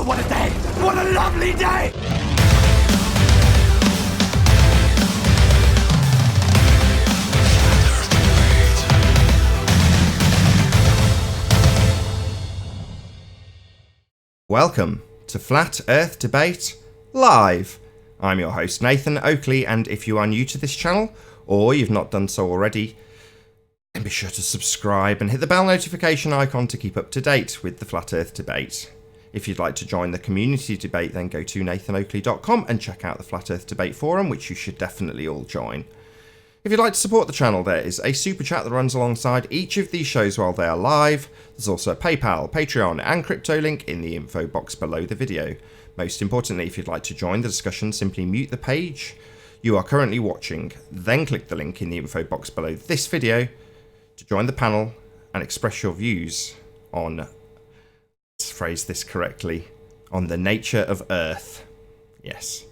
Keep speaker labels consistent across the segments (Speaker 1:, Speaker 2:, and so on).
Speaker 1: what a day! What a lovely day!
Speaker 2: Welcome to Flat Earth Debate Live. I'm your host Nathan Oakley, and if you are new to this channel, or you've not done so already, then be sure to subscribe and hit the bell notification icon to keep up to date with the Flat Earth Debate. If you'd like to join the community debate, then go to nathanoakley.com and check out the Flat Earth Debate forum, which you should definitely all join. If you'd like to support the channel, there is a super chat that runs alongside each of these shows while they are live. There's also a PayPal, Patreon and crypto link in the info box below the video. Most importantly, if you'd like to join the discussion, simply mute the page you are currently watching, then click the link in the info box below this video to join the panel and express your views on, let's phrase this correctly, on the nature of Earth. Yes.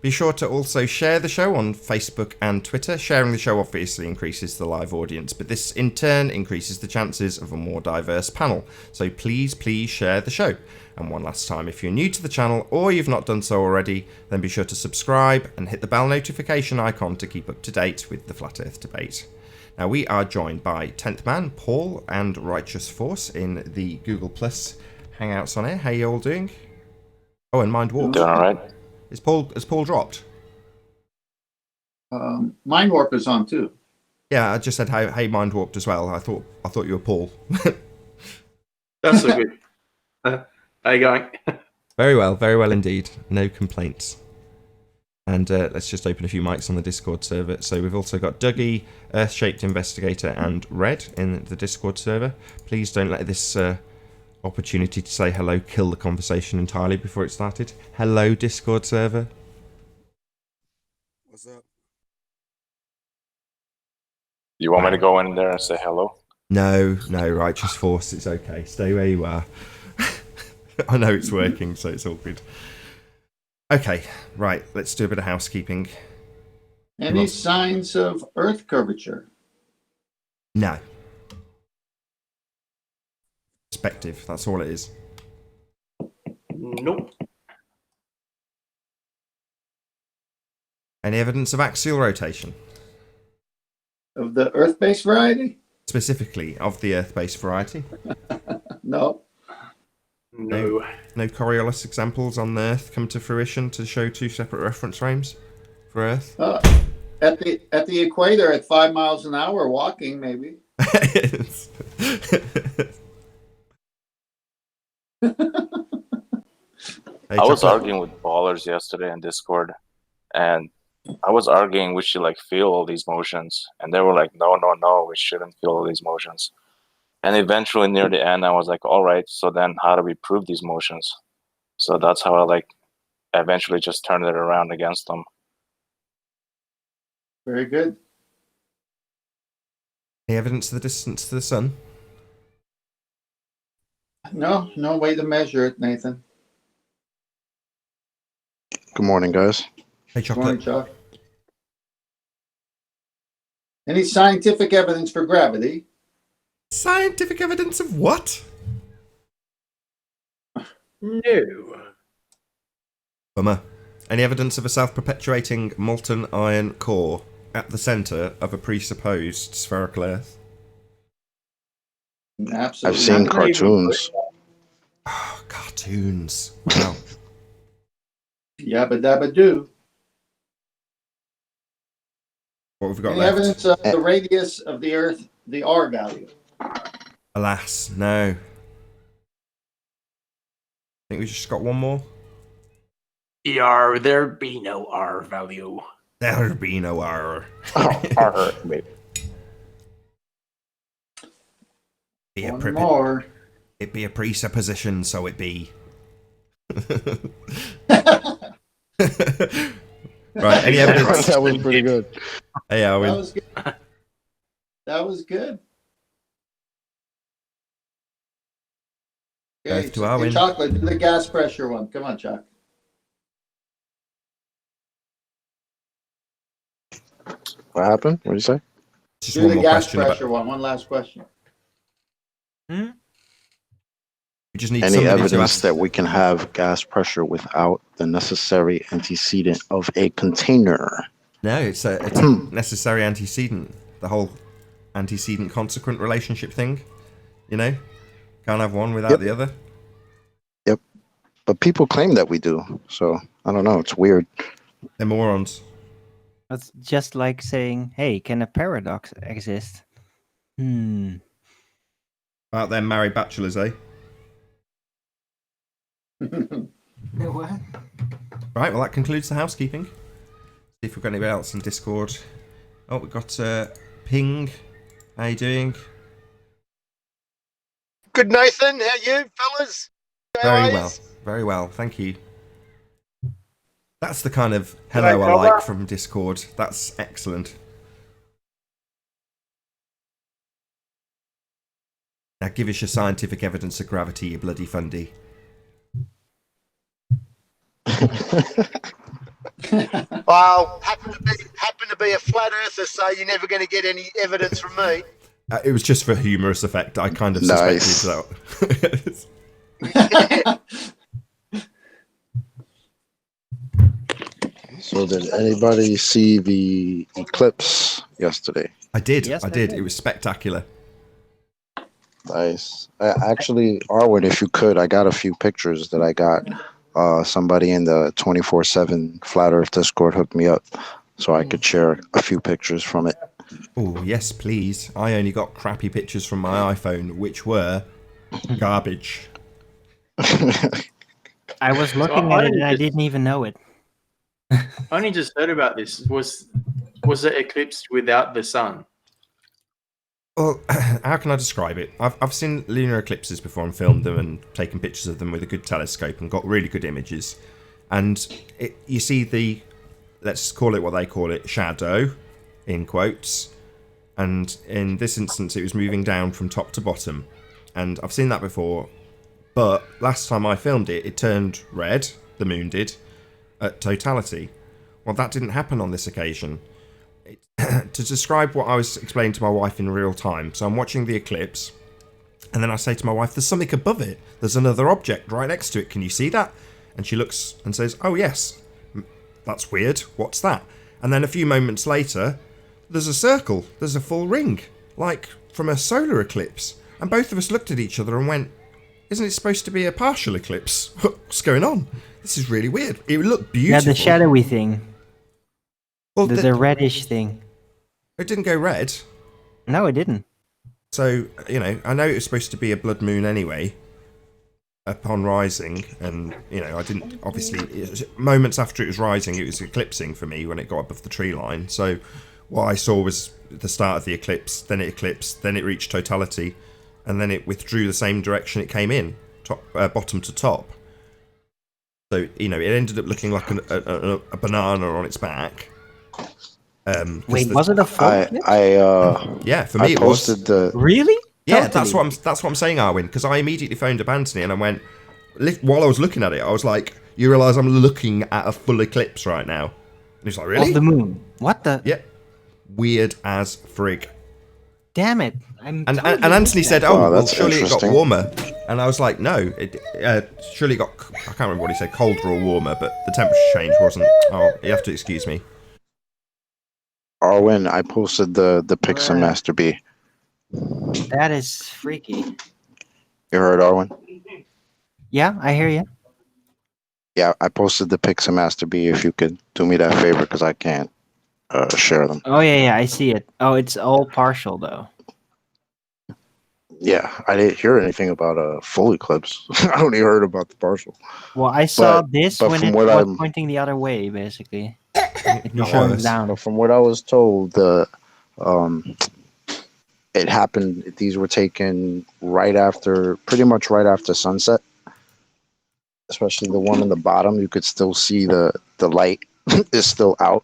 Speaker 2: Be sure to also share the show on Facebook and Twitter. Sharing the show obviously increases the live audience, but this in turn increases the chances of a more diverse panel. So please share the show. And one last time, if you're new to the channel or you've not done so already, then be sure to subscribe and hit the bell notification icon to keep up to date with the Flat Earth Debate. Now we are joined by 10th Man, Paul, and Righteous Force in the Google Plus Hangouts on air. How you all doing? Oh, and Mind Warp.
Speaker 3: Doing all right.
Speaker 2: Has Paul dropped?
Speaker 4: Mind Warp is on too.
Speaker 2: Yeah, I just said hey Mind Warped as well. I thought you were Paul.
Speaker 3: That's so good. How you going?
Speaker 2: Very well indeed. No complaints. And let's just open a few mics on the Discord server. So we've also got Dougie, Earth-Shaped Investigator, and Red in the Discord server. Please don't let this opportunity to say hello kill the conversation entirely before it started. Hello, Discord server.
Speaker 5: What's up?
Speaker 3: You want me to go in there and say hello?
Speaker 2: No, Righteous Force, it's okay. Stay where you are. I know it's working, so it's all good. Okay, right, let's do a bit of housekeeping.
Speaker 4: Any signs of Earth curvature?
Speaker 2: No. Perspective, that's all it is.
Speaker 3: Nope.
Speaker 2: Any evidence of axial rotation?
Speaker 4: Of the Earth-based variety?
Speaker 2: Specifically of the Earth-based variety?
Speaker 4: No.
Speaker 3: No.
Speaker 2: No Coriolis examples on the Earth come to fruition to show two separate reference frames for Earth?
Speaker 4: At the equator at 5 miles an hour walking, maybe.
Speaker 3: I was arguing with ballers yesterday in Discord, and I was arguing we should like feel all these motions, and they were like, no, we shouldn't feel all these motions. And eventually near the end I was like, all right, so then how do we prove these motions? So that's how I like eventually just turned it around against them.
Speaker 4: Very good.
Speaker 2: Any evidence of the distance to the sun?
Speaker 4: No way to measure it, Nathan.
Speaker 5: Good morning, guys.
Speaker 2: Hey,
Speaker 4: Good morning,
Speaker 2: Chocolate.
Speaker 4: Chuck. Any scientific evidence for gravity?
Speaker 2: Scientific evidence of what?
Speaker 3: No.
Speaker 2: Bummer. Any evidence of a self-perpetuating molten iron core at the centre of a presupposed spherical Earth?
Speaker 4: Absolutely.
Speaker 5: I've seen cartoons.
Speaker 2: Oh, cartoons. Wow.
Speaker 4: Yabba dabba do.
Speaker 2: What have we got
Speaker 4: Any
Speaker 2: left?
Speaker 4: evidence of the radius of the Earth, the R value?
Speaker 2: Alas, no. I think we just got one more.
Speaker 6: There be no R value.
Speaker 2: There be no R.
Speaker 5: Oh, maybe.
Speaker 2: Be a
Speaker 4: One more.
Speaker 2: It be a presupposition, so it be. Right, any evidence?
Speaker 5: That was pretty good.
Speaker 2: Hey, Owen.
Speaker 4: That was good. That was good. Okay,
Speaker 2: Both to Owen.
Speaker 4: Chocolate, do the gas pressure one. Come on, Chuck.
Speaker 5: What happened? What did you say?
Speaker 2: Just
Speaker 4: Do
Speaker 2: one
Speaker 4: the
Speaker 2: more
Speaker 4: gas
Speaker 2: question
Speaker 4: pressure
Speaker 2: about.
Speaker 4: one. One last question.
Speaker 2: We just need
Speaker 5: Any
Speaker 2: somebody to
Speaker 5: evidence
Speaker 2: ask.
Speaker 5: that we can have gas pressure without the necessary antecedent of a container.
Speaker 2: No, it's a necessary antecedent. The whole antecedent-consequent relationship thing. You know? Can't have one without the other.
Speaker 5: Yep. But people claim that we do. So, I don't know. It's weird.
Speaker 2: They're morons.
Speaker 7: That's just like saying, hey, can a paradox exist?
Speaker 2: Out there, married bachelors, eh?
Speaker 7: What?
Speaker 2: Right, well, that concludes the housekeeping. See if we've got anybody else in Discord. Oh, we've got Ping. How you doing?
Speaker 8: Good, Nathan. How you, fellas?
Speaker 2: Very well. Very well, thank you. That's the kind of hello I like from Discord. That's excellent. Now give us your scientific evidence of gravity, you bloody fundy.
Speaker 8: Well, happen to be a flat earther, so you're never going to get any evidence from me.
Speaker 2: It was just for humorous effect. I kind of suspected that.
Speaker 5: So did anybody see the eclipse yesterday?
Speaker 2: I did.
Speaker 7: Yes,
Speaker 2: I
Speaker 7: I
Speaker 2: did.
Speaker 7: did.
Speaker 2: It was spectacular.
Speaker 5: Nice. Actually, Arwen, if you could, I got a few pictures that I got. Somebody in the 24/7 Flat Earth Discord hooked me up so I could share a few pictures from it.
Speaker 2: Oh, yes, please. I only got crappy pictures from my iPhone, which were garbage.
Speaker 7: I was looking at it and I didn't even know it.
Speaker 9: I only just heard about this. Was it eclipsed without the sun?
Speaker 2: Well, how can I describe it? I've seen lunar eclipses before and filmed them and taken pictures of them with a good telescope and got really good images. And you see the, let's call it what they call it, shadow, in quotes. And in this instance, it was moving down from top to bottom. And I've seen that before. But last time I filmed it, it turned red, the moon did, at totality. Well, that didn't happen on this occasion. To describe what I was explaining to my wife in real time, so I'm watching the eclipse, and then I say to my wife, there's something above it. There's another object right next to it. Can you see that? And she looks and says, oh, yes. That's weird. What's that? And then a few moments later, there's a circle. There's a full ring, like from a solar eclipse. And both of us looked at each other and went, isn't it supposed to be a partial eclipse? What's going on? This is really weird. It looked beautiful.
Speaker 7: Yeah, the shadowy thing.
Speaker 2: Well,
Speaker 7: The reddish thing.
Speaker 2: It didn't go red.
Speaker 7: No, it didn't.
Speaker 2: So, you know, I know it was supposed to be a blood moon anyway, upon rising, and, you know, I didn't, obviously, moments after it was rising, it was eclipsing for me when it got above the tree line. So, what I saw was the start of the eclipse, then it eclipsed, then it reached totality, and then it withdrew the same direction it came in, bottom to top. So, you know, it ended up looking like a banana on its back.
Speaker 7: Wait, was it a full eclipse?
Speaker 2: Yeah, for me
Speaker 5: I posted
Speaker 2: it was.
Speaker 5: the.
Speaker 7: Really?
Speaker 2: Yeah,
Speaker 7: Totally.
Speaker 2: that's what I'm saying, Arwin, because I immediately phoned up Anthony and I went, while I was looking at it, I was like, you realise I'm looking at a full eclipse right now? And he's like, really?
Speaker 7: Of the moon. What the?
Speaker 2: Yeah. Weird as frig.
Speaker 7: Damn it.
Speaker 2: And Anthony said, oh, well,
Speaker 5: that's
Speaker 2: surely it got
Speaker 5: interesting.
Speaker 2: warmer. And I was like, no, surely it got, I can't remember what he said, colder or warmer, but the temperature change wasn't. Oh, you have to excuse me.
Speaker 5: Arwen, I posted the pics of Master B.
Speaker 7: That is freaky.
Speaker 5: You heard, Arwen?
Speaker 7: Yeah, I hear you.
Speaker 5: Yeah, I posted the pics of Master B. If you could do me that favor, because I can't share them.
Speaker 7: Oh, yeah, I see it. Oh, it's all partial, though.
Speaker 5: Yeah, I didn't hear anything about a full eclipse. I only heard about the partial.
Speaker 7: Well, I saw
Speaker 5: But-
Speaker 7: this
Speaker 5: but
Speaker 7: when
Speaker 5: from
Speaker 7: it
Speaker 5: what
Speaker 7: was
Speaker 5: I'm-
Speaker 7: pointing the other way, basically. It
Speaker 2: You
Speaker 7: was
Speaker 2: show
Speaker 7: going
Speaker 2: us.
Speaker 7: down.
Speaker 5: But from what I was told, it happened. These were taken pretty much right after sunset. Especially the one on the bottom, you could still see the light is still out.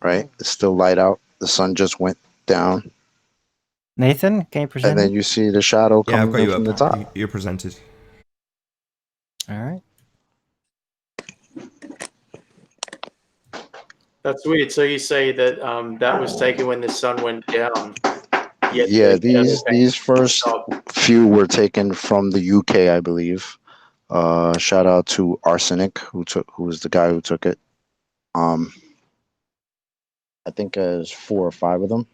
Speaker 5: Right, it's still light out. The sun just went down,
Speaker 7: Nathan, can you present
Speaker 5: and then
Speaker 7: it?
Speaker 5: you see the shadow
Speaker 2: Yeah, I've
Speaker 5: coming
Speaker 2: got
Speaker 5: in
Speaker 2: you
Speaker 5: from the
Speaker 2: up.
Speaker 5: top.
Speaker 2: You're presented.
Speaker 7: All right.
Speaker 9: That's weird. So you say that that was taken when the sun went down. Yet
Speaker 5: Yeah,
Speaker 9: the shadow came
Speaker 5: these first
Speaker 9: from the top.
Speaker 5: few were taken from the UK, I believe. Shout out to Arsenic, who was the guy who took it. I think there's 4 or 5 of them,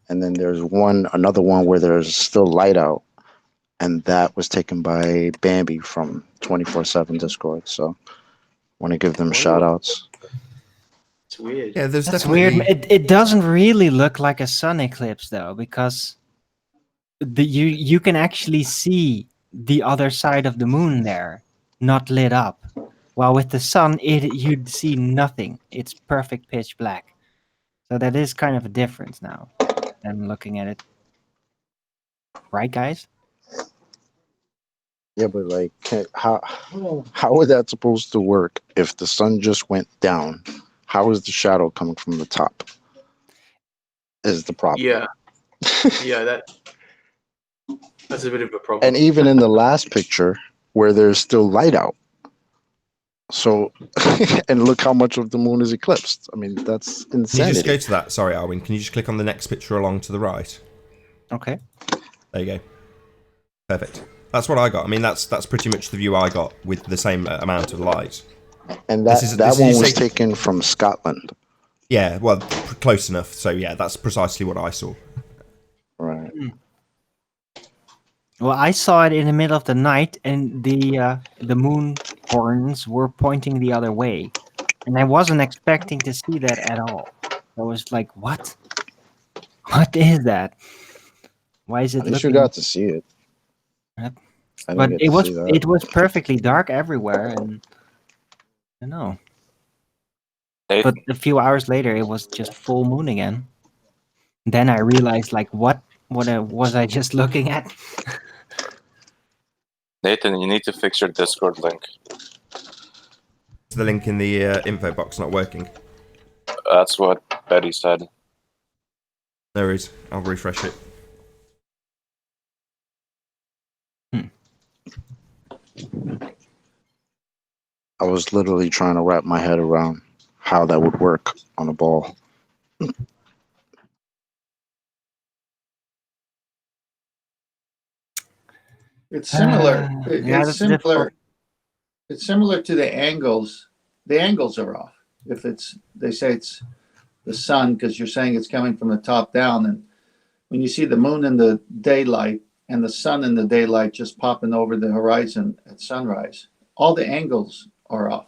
Speaker 5: and then there's another one where there's still light out, and that was taken by Bambi from 24/7 Discord. So, want to give them shout outs.
Speaker 9: It's weird.
Speaker 2: Yeah, there's
Speaker 7: That's
Speaker 2: definitely...
Speaker 7: weird. It doesn't really look like a sun eclipse though, because you can actually see the other side of the moon there, not lit up. While with the sun, you'd see nothing. It's perfect pitch black. So that is kind of a difference now. I'm looking at it. Right, guys?
Speaker 5: Yeah, but like, how is that supposed to work if the sun just went down? How is the shadow coming from the top? Is the problem?
Speaker 9: Yeah, yeah, that's a bit of a problem.
Speaker 5: And even in the last picture, where there's still light out. So, and look how much of the moon is eclipsed. I mean, that's
Speaker 2: Can you
Speaker 5: insanity.
Speaker 2: just go to that? Sorry, Arwin. Can you just click on the next picture along to the right?
Speaker 7: Okay.
Speaker 2: There you go. Perfect. That's what I got. I mean, that's pretty much the view I got with the same amount of light.
Speaker 5: And that one was taken from Scotland.
Speaker 2: Yeah, well, close enough. So yeah, that's precisely what I saw.
Speaker 5: Right.
Speaker 7: Well, I saw it in the middle of the night, and the moon horns were pointing the other way, and I wasn't expecting to see that at all. I was like, "What? What is that? Why is it?"
Speaker 5: At least you got to see it.
Speaker 7: Yep.
Speaker 5: I didn't
Speaker 7: But
Speaker 5: get
Speaker 7: it
Speaker 5: to
Speaker 7: was
Speaker 5: see that.
Speaker 7: it was perfectly dark everywhere, and I don't know.
Speaker 3: Nathan,
Speaker 7: But a few hours later, it was just full moon again. Then I realized, like, what was I just looking at?
Speaker 3: Nathan, you need to fix your Discord link.
Speaker 2: Is the link in the info box not working?
Speaker 3: That's what Betty said.
Speaker 2: No worries. I'll refresh it.
Speaker 5: I was literally trying to wrap my head around how that would work on a ball.
Speaker 4: It's similar.
Speaker 7: Yeah,
Speaker 4: It's
Speaker 7: that's
Speaker 4: similar.
Speaker 7: difficult.
Speaker 4: It's similar to the angles. The angles are off. If they say it's the sun because you're saying it's coming from the top down, and when you see the moon in the daylight and the sun in the daylight just popping over the horizon at sunrise, all the angles are off.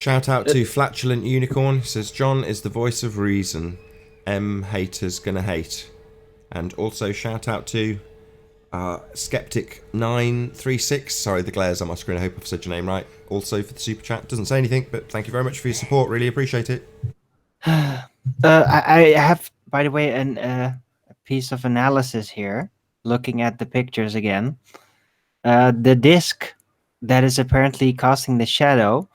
Speaker 2: Shout out to Flatulent Unicorn. He says, John is the voice of reason. Haters gonna hate. And also shout out to Skeptic936. Sorry, the glares on my screen. I hope I've said your name right. Also for the super chat. Doesn't say anything, but thank you very much for your support. Really appreciate it.
Speaker 7: I have, by the way, a piece of analysis here, looking at the pictures again. The disk that is apparently casting the shadow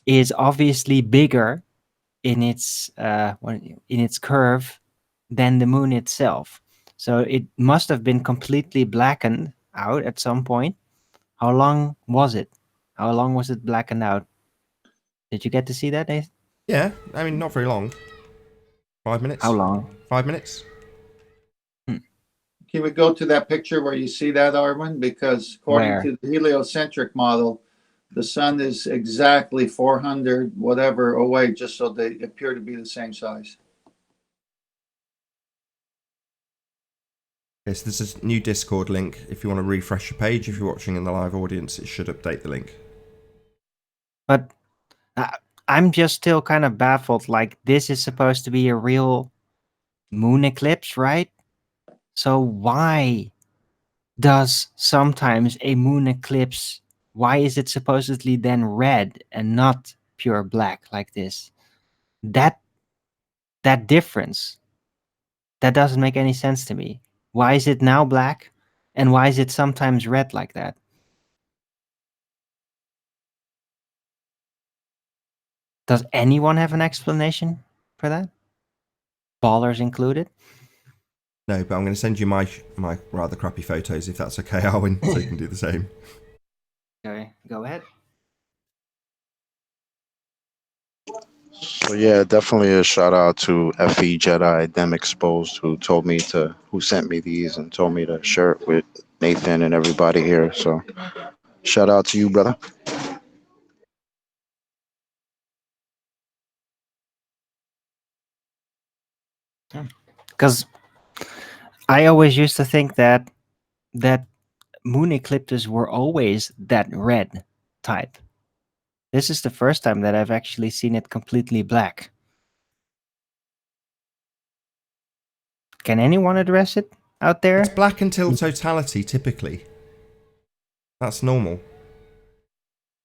Speaker 7: is obviously bigger in its curve than the moon itself. So it must have been completely blackened out at some point. How long was it? How long was it blackened out? Did you get to see that, Nathan?
Speaker 2: Yeah, I mean, not very long. 5 minutes.
Speaker 7: How long?
Speaker 2: 5 minutes.
Speaker 4: Can we go to that picture where you see that, Arwin? Because according to the heliocentric model, the sun is exactly 400 whatever away, just so they appear to be the same size.
Speaker 2: Okay, so this is a new Discord link. If you want to refresh your page, if you're watching in the live audience, it should update the link.
Speaker 7: But I'm just still kind of baffled. Like, this is supposed to be a real moon eclipse, right? So why does sometimes a moon eclipse, why is it supposedly then red and not pure black like this? That difference, that doesn't make any sense to me. Why is it now black, and why is it sometimes red like that? Does anyone have an explanation for that? Ballers included?
Speaker 2: No, but I'm going to send you my rather crappy photos, if that's okay, Arwin, so you can do the same.
Speaker 7: Okay, go ahead.
Speaker 5: So But yeah, definitely a shout out to FE Jedi Dem Exposed who sent me these and told me to share it with Nathan and everybody here. So shout out to you, brother.
Speaker 7: Because I always used to think that moon eclipses were always that red type. This is the first time that I've actually seen it completely black. Can anyone address it out there?
Speaker 2: It's black until totality, typically. That's normal.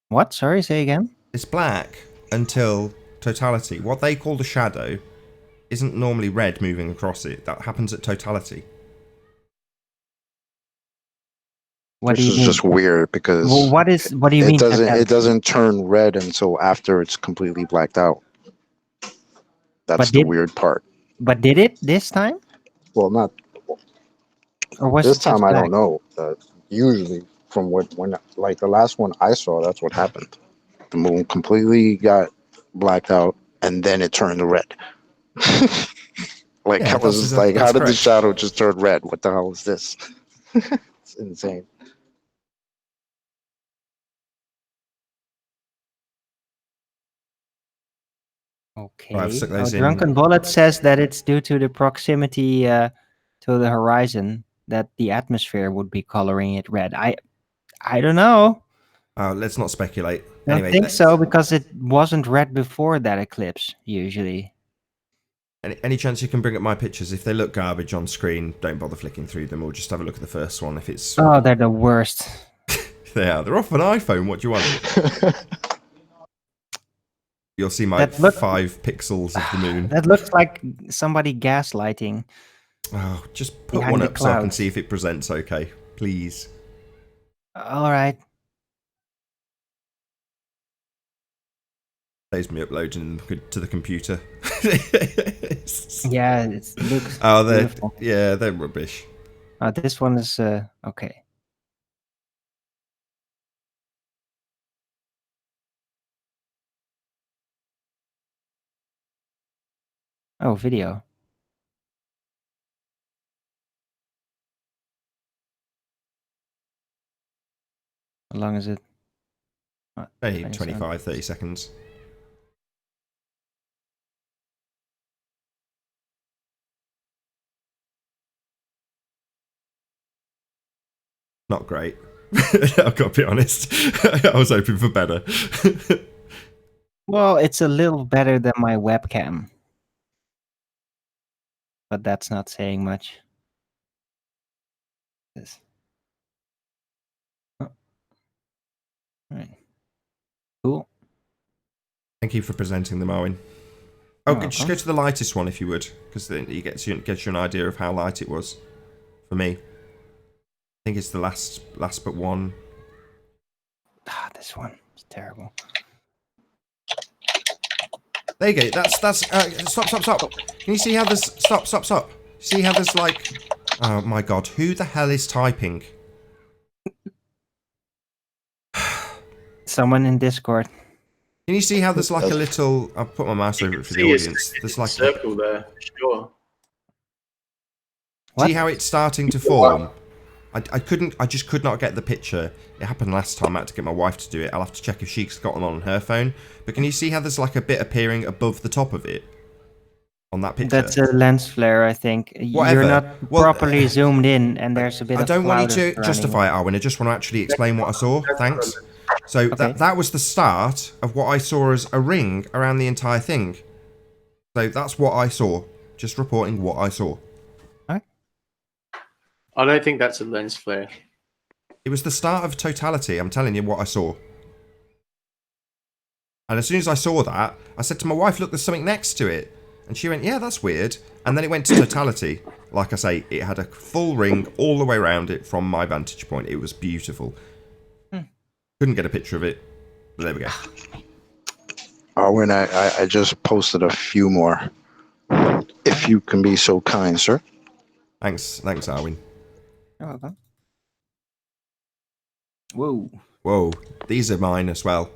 Speaker 7: What? Sorry, say again?
Speaker 2: It's black until totality. What they call the shadow isn't normally red moving across it. That happens at totality.
Speaker 7: What
Speaker 5: Which
Speaker 7: do you
Speaker 5: is
Speaker 7: mean?
Speaker 5: just weird because
Speaker 7: Well, what do you mean?
Speaker 5: it doesn't turn red until after it's completely blacked out. That's the weird part.
Speaker 7: But did it this time?
Speaker 5: Well, not
Speaker 7: Or was
Speaker 5: this
Speaker 7: it
Speaker 5: time.
Speaker 7: just
Speaker 5: I
Speaker 7: black?
Speaker 5: don't know. Usually, from when like the last one I saw, that's what happened. The moon completely got blacked out, and then it turned red. Like
Speaker 2: Yeah,
Speaker 5: I was just like, how did the shadow just turn red? What the hell is this? It's insane.
Speaker 7: Okay.
Speaker 2: Right, I've stuck those in.
Speaker 7: Drunken Bullet says that it's due to the proximity to the horizon that the atmosphere would be coloring it red. I don't know.
Speaker 2: Let's not speculate.
Speaker 7: I don't
Speaker 2: Anyway,
Speaker 7: think so because it wasn't red before that eclipse. Usually.
Speaker 2: Any chance you can bring up my pictures? If they look garbage on screen, don't bother flicking through them, or just have a look at the first one. If it's
Speaker 7: Oh, they're the worst.
Speaker 2: they are. They're off an iPhone. What do you want? You'll see my 5 pixels of the moon.
Speaker 7: That looks like somebody gaslighting.
Speaker 2: Oh, just put
Speaker 7: Behind
Speaker 2: one
Speaker 7: the
Speaker 2: up so I can
Speaker 7: clouds.
Speaker 2: see if it presents okay, please.
Speaker 7: All right.
Speaker 2: Saves me uploading them to the computer.
Speaker 7: Yeah, it looks.
Speaker 2: Oh,
Speaker 7: beautiful.
Speaker 2: they're rubbish.
Speaker 7: This one is okay. Oh, video. How long is it?
Speaker 2: Hey,
Speaker 7: 27.
Speaker 2: 25, 30 seconds. Not great. I've got to be honest. I was hoping for better.
Speaker 7: Well, it's a little better than my webcam. But that's not saying much. This. Oh. All right. Cool.
Speaker 2: Thank you for presenting them, Owen. Oh,
Speaker 7: You're
Speaker 2: just
Speaker 7: welcome.
Speaker 2: go to the lightest one if you would, because then it gets you an idea of how light it was for me. I think it's the last but one.
Speaker 7: This one is terrible.
Speaker 2: There you go. That's stop. Can you see how there's stop? See how there's like, oh my god, who the hell is typing?
Speaker 7: Someone in Discord.
Speaker 2: Can you see how there's like a little? I'll put my mouse over it for the audience. There's like
Speaker 9: circle there. Sure.
Speaker 2: See how it's starting to form? I just could not get the picture. It happened last time. I had to get my wife to do it. I'll have to check if she's got them on her phone. But can you see how there's like a bit appearing above the top of it? On that picture?
Speaker 7: That's a lens flare, I think.
Speaker 2: Whatever.
Speaker 7: You're not properly zoomed in, and there's a bit of
Speaker 2: I don't want you
Speaker 7: cloud
Speaker 2: to justify it, Arwen. I just want to actually explain what I saw. Thanks. So
Speaker 7: Okay.
Speaker 2: that was the start of what I saw as a ring around the entire thing. So that's what I saw. Just reporting what I saw.
Speaker 9: I don't think that's a lens flare.
Speaker 2: It was the start of totality. I'm telling you what I saw. And as soon as I saw that, I said to my wife, look, there's something next to it. And she went, yeah, that's weird. And then it went to totality. Like I say, it had a full ring all the way around it from my vantage point. It was beautiful. Couldn't get a picture of it. But there we go.
Speaker 5: Arwen, I just posted a few more. If you can be so kind, sir.
Speaker 2: Thanks, Arwen.
Speaker 7: You're welcome. Whoa.
Speaker 2: Whoa, these are mine as well.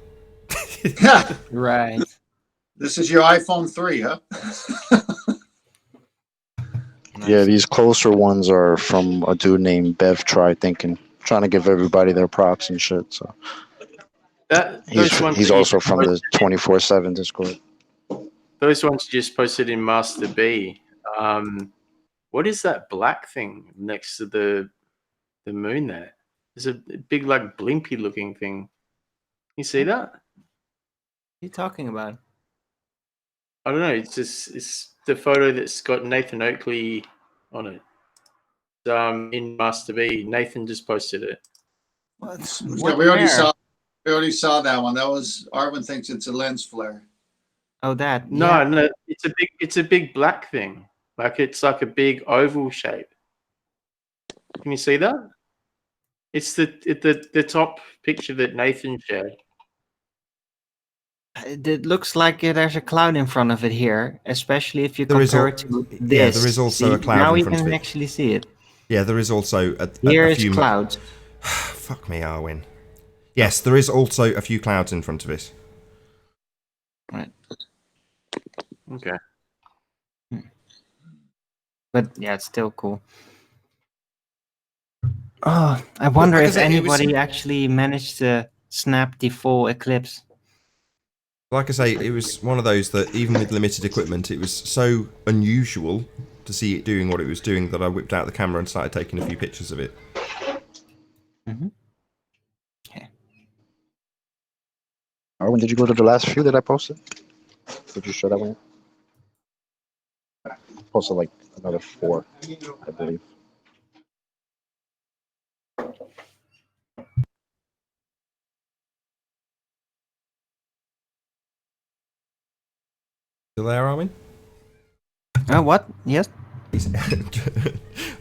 Speaker 7: Right.
Speaker 4: This is your iPhone 3, huh?
Speaker 5: Yeah, these closer ones are from a dude named Bev Try Thinking, trying to give everybody their props and shit. So he's
Speaker 9: that you
Speaker 5: also
Speaker 9: just
Speaker 5: from the
Speaker 9: posted
Speaker 5: 24/7 Discord.
Speaker 9: those ones you just posted in Master B. What is that black thing next to the moon there? There's a big like blimpy looking thing. You see that?
Speaker 7: What are you talking about?
Speaker 9: I don't know. It's the photo that's got Nathan Oakley on it. In Master B. Nathan just posted it.
Speaker 7: What?
Speaker 4: Yeah, we already saw that one. That was Arvin thinks it's a lens flare.
Speaker 7: Oh, that.
Speaker 9: No,
Speaker 7: Yeah.
Speaker 9: no, it's a big black thing. Like it's like a big oval shape. Can you see that? It's the top picture that Nathan shared.
Speaker 7: It looks like there's a cloud in front of it here, especially if you
Speaker 2: There is
Speaker 7: compare
Speaker 2: al-
Speaker 7: it to
Speaker 2: yeah,
Speaker 7: this.
Speaker 2: there is also
Speaker 7: See,
Speaker 2: a cloud
Speaker 7: now
Speaker 2: in
Speaker 7: we
Speaker 2: front of
Speaker 7: can
Speaker 2: it.
Speaker 7: actually see it.
Speaker 2: Yeah, there is also
Speaker 7: Here
Speaker 2: a
Speaker 7: is
Speaker 2: few
Speaker 7: clouds.
Speaker 2: Fuck me, Arwin. Yes, there is also a few clouds in front of it.
Speaker 7: Right.
Speaker 9: Okay.
Speaker 7: But yeah, it's still cool. Oh, I wonder
Speaker 2: like I
Speaker 7: if
Speaker 2: said, it was-
Speaker 7: anybody actually managed to snap the full eclipse.
Speaker 2: Like I say, it was one of those that even with limited equipment, it was so unusual to see it doing what it was doing that I whipped out the camera and started taking a few pictures of it.
Speaker 7: Mm-hmm. Okay.
Speaker 5: Arwin, did you go to the last few that I posted? Did you show that one? I posted like another 4, I believe.
Speaker 2: Still there, Arwin?
Speaker 7: What? Yes.
Speaker 2: I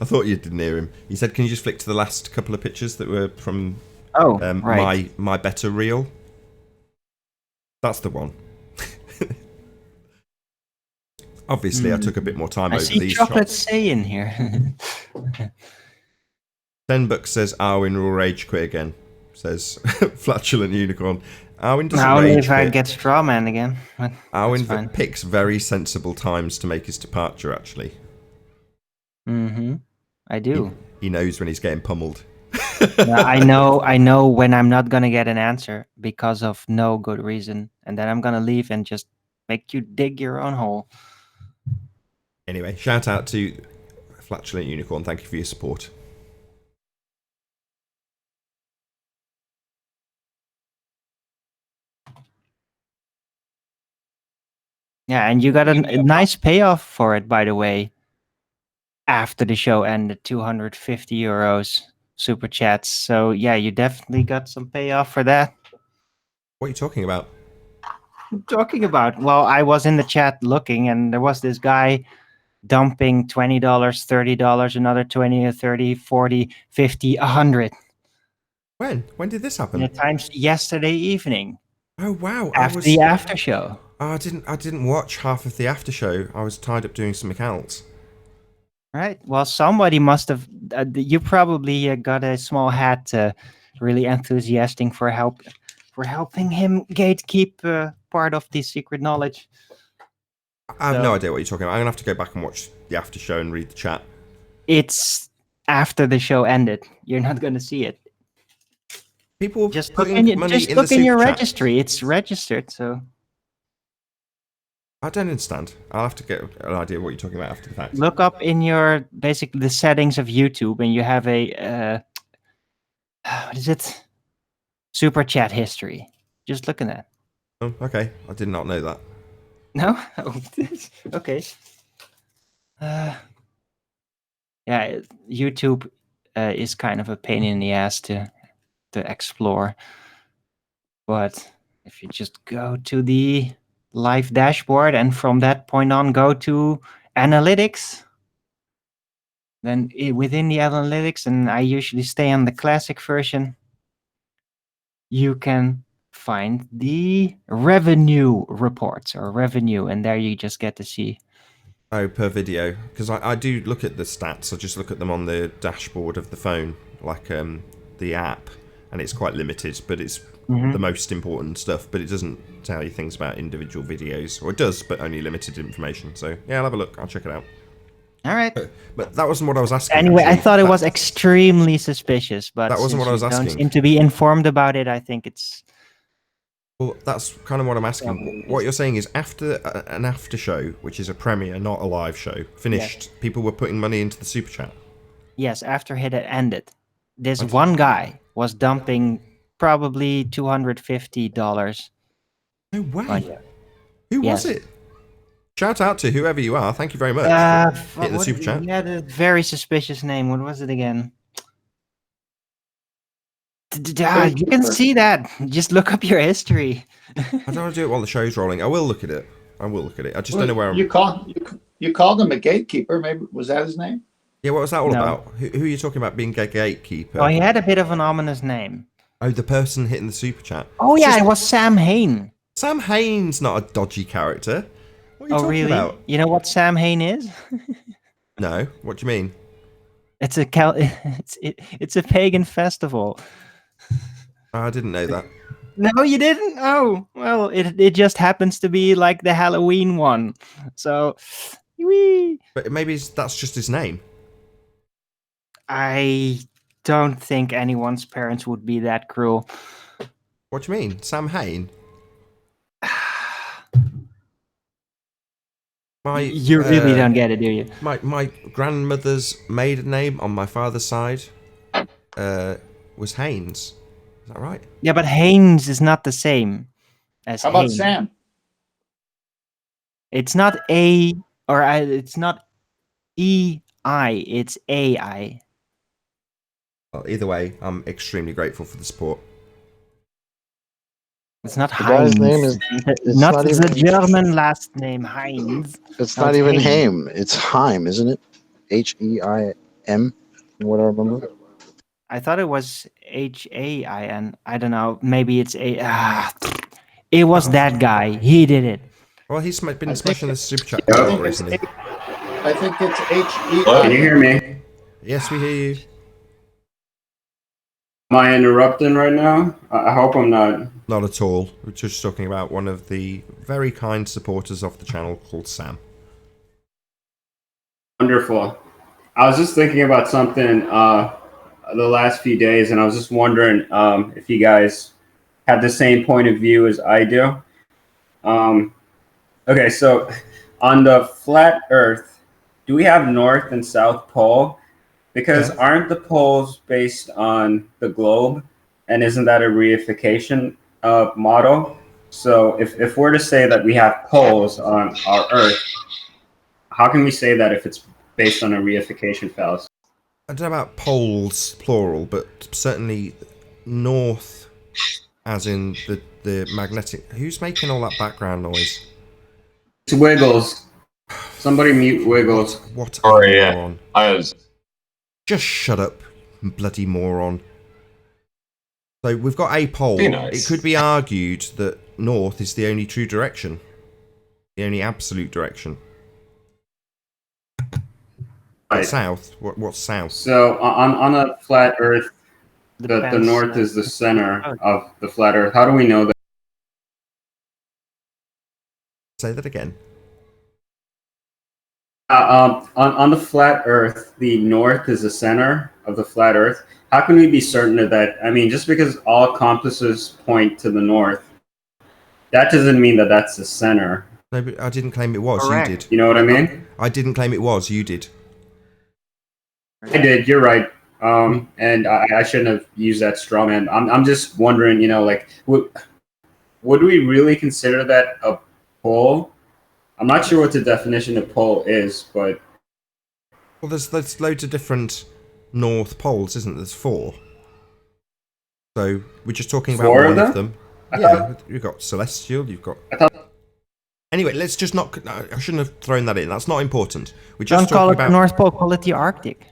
Speaker 2: thought you didn't hear him. He said, "Can you just flick to the last couple of pictures that were from
Speaker 7: Oh, right.
Speaker 2: my better reel?" That's the one. Obviously, I took a bit more time
Speaker 7: I
Speaker 2: over
Speaker 7: see
Speaker 2: these
Speaker 7: chocolate
Speaker 2: shots.
Speaker 7: say in here.
Speaker 2: $10 says Arwin will rage quit again. Says flatulent unicorn. Arwin doesn't
Speaker 7: Now only
Speaker 2: rage
Speaker 7: if I
Speaker 2: quit.
Speaker 7: get straw man again. But that's
Speaker 2: Arwin
Speaker 7: fine.
Speaker 2: picks very sensible times to make his departure. Actually,
Speaker 7: Mm-hmm. I do.
Speaker 2: he knows when he's getting pummeled.
Speaker 7: Yeah, I know when I'm not gonna get an answer because of no good reason, and then I'm gonna leave and just make you dig your own hole.
Speaker 2: Anyway, shout out to flatulent unicorn. Thank you for your support.
Speaker 7: Yeah, and you got a nice payoff for it, by the way. After the show ended, 250 euros super chats. So yeah, you definitely got some payoff for that.
Speaker 2: What are you talking about?
Speaker 7: Talking about, well, I was in the chat looking, and there was this guy dumping $20, $30, another 20 or 30, 40, 50, 100.
Speaker 2: When did this happen?
Speaker 7: Times yesterday evening.
Speaker 2: Oh wow!
Speaker 7: After the after show.
Speaker 2: Oh, I didn't watch half of the after show. I was tied up doing something else.
Speaker 7: Right. Well, somebody must have. You probably got a small hat. Really enthusiastic for helping him gatekeep part of the secret knowledge.
Speaker 2: I have no idea what you're talking about. I'm gonna have to go back and watch the after show and read the chat.
Speaker 7: It's after the show ended. You're not going to see it.
Speaker 2: People
Speaker 7: just look
Speaker 2: putting
Speaker 7: in,
Speaker 2: money
Speaker 7: just
Speaker 2: in
Speaker 7: look
Speaker 2: the
Speaker 7: in your
Speaker 2: super chat.
Speaker 7: registry. It's registered, so.
Speaker 2: I don't understand. I'll have to get an idea of what you're talking about after the fact.
Speaker 7: Look up in your basically the settings of YouTube, and you have a what is it? Super chat history. Just look at that.
Speaker 2: Oh, okay. I did not know that.
Speaker 7: No? Oh, okay. Yeah, YouTube is kind of a pain in the ass to explore. But if you just go to the live dashboard and from that point on go to analytics, then within the analytics, and I usually stay on the classic version, you can find the revenue reports or revenue, and there you just get to see.
Speaker 2: Oh, per video. Because I do look at the stats. I just look at them on the dashboard of the phone, like the app, and it's quite limited, but it's the most important stuff, but it doesn't tell you things about individual videos. Or it does, but only limited information. So, yeah, I'll have a look. I'll check it out.
Speaker 7: All right.
Speaker 2: But that wasn't what I was asking.
Speaker 7: Anyway, I
Speaker 2: actually.
Speaker 7: thought it was extremely suspicious, but
Speaker 2: That wasn't what I was
Speaker 7: since you don't
Speaker 2: asking.
Speaker 7: seem to be informed about it, I think it's...
Speaker 2: Well, that's kind of what I'm asking. What you're saying is after an after show, which is a premiere, not a live show, finished, people were putting money into the super chat.
Speaker 7: Yes, after it had ended, this one guy was dumping probably $250.
Speaker 2: No way.
Speaker 7: But,
Speaker 2: Who
Speaker 7: yes.
Speaker 2: was it? Shout out to whoever you are. Thank you very much for hitting the super chat.
Speaker 7: He had a very suspicious name. What was it again? You can see that. Just look up your history.
Speaker 2: I don't want to do it while the show's rolling. I will look at it. I just don't know where I'm...
Speaker 4: You called him a gatekeeper. Maybe was that his name?
Speaker 2: Yeah, what was that all
Speaker 7: No.
Speaker 2: about? Who are you talking about being a gatekeeper?
Speaker 7: Well, he had a bit of an ominous name.
Speaker 2: Oh, the person hitting the super chat.
Speaker 7: Oh,
Speaker 2: It's
Speaker 7: yeah,
Speaker 2: just-
Speaker 7: it was Sam Hain.
Speaker 2: Sam Hain's not a dodgy character. What are you
Speaker 7: Oh,
Speaker 2: talking
Speaker 7: really?
Speaker 2: about?
Speaker 7: You know what Sam Hain is?
Speaker 2: No, what do you mean?
Speaker 7: It's a it's a pagan festival.
Speaker 2: Oh, I didn't know that.
Speaker 7: No, you didn't? Oh, well, it just happens to be like the Halloween one. So, whee.
Speaker 2: But maybe that's just his name.
Speaker 7: I don't think anyone's parents would be that cruel.
Speaker 2: What do you mean? Sam Hain?
Speaker 7: You really don't get it, do you?
Speaker 2: My grandmother's maiden name on my father's side was Haynes. Is that right?
Speaker 7: Yeah, but Haynes is not the same as
Speaker 4: How about
Speaker 7: Hain.
Speaker 4: Sam?
Speaker 7: It's not it's not E-I, it's A-I.
Speaker 2: Well, either way, I'm extremely grateful for the support.
Speaker 7: It's not
Speaker 5: The
Speaker 7: Heinz.
Speaker 5: guy's name is- it's
Speaker 7: not
Speaker 5: not
Speaker 7: the
Speaker 5: even-
Speaker 7: German last name, Heinz.
Speaker 5: It's
Speaker 7: No,
Speaker 5: not
Speaker 7: it's
Speaker 5: even
Speaker 7: Haim.
Speaker 5: Haim. It's Heim, isn't it? H-E-I-M, from what I remember.
Speaker 7: I thought it was H-A-I-N. I don't know. Maybe it's it was that guy. He did it.
Speaker 2: Well, he's been smashing the super chat
Speaker 4: I
Speaker 2: a lot
Speaker 4: think it's
Speaker 2: recently.
Speaker 4: I think it's H-E-I.
Speaker 10: Can you hear me?
Speaker 2: Yes, we hear you.
Speaker 10: Am I interrupting right now? I hope I'm not.
Speaker 2: Not at all. We're just talking about one of the very kind supporters of the channel called Sam.
Speaker 10: Wonderful. I was just thinking about something the last few days, and I was just wondering if you guys have the same point of view as I do. Okay, so on the flat Earth, do we have North and South Pole? Because
Speaker 2: Yeah.
Speaker 10: aren't the poles based on the globe, and isn't that a reification model? So if we're to say that we have poles on our Earth, how can we say that if it's based on a reification fallacy?
Speaker 2: I don't know about poles, plural, but certainly north, as in the magnetic... Who's making all that background noise?
Speaker 10: It's Wiggles. Somebody mute Wiggles.
Speaker 2: What a
Speaker 11: Sorry, yeah.
Speaker 2: moron.
Speaker 11: I was.
Speaker 2: Just shut up, bloody moron. So we've got a pole.
Speaker 11: Be nice.
Speaker 2: It could be argued that north is the only true direction. The only absolute direction.
Speaker 10: Right.
Speaker 2: South? What's south?
Speaker 10: So on a flat Earth, the
Speaker 7: Depends,
Speaker 10: North is the center
Speaker 7: Oh.
Speaker 10: of the flat Earth. How do we know that?
Speaker 2: Say that again.
Speaker 10: On the flat Earth, the North is the center of the flat Earth. How can we be certain of that? I mean, just because all compasses point to the North, that doesn't mean that that's the center.
Speaker 2: No, but I didn't claim it was.
Speaker 7: Correct.
Speaker 2: You did.
Speaker 10: You know what I mean?
Speaker 2: I didn't claim it was. You did.
Speaker 10: I did. You're right. And I shouldn't have used that straw man. I'm just wondering, like, would we really consider that a pole? I'm not sure what the definition of pole is, but
Speaker 2: Well, there's loads of different north poles, isn't there? There's 4. So we're just talking about
Speaker 10: 4 of
Speaker 2: one of
Speaker 10: them?
Speaker 2: them. Yeah, you've got celestial. You've got.
Speaker 10: I thought.
Speaker 2: Anyway, let's just not. I shouldn't have thrown that in. That's not important. We're
Speaker 7: Don't
Speaker 2: just
Speaker 7: call
Speaker 2: talking
Speaker 7: it the
Speaker 2: about.
Speaker 7: North Pole, call it the Arctic.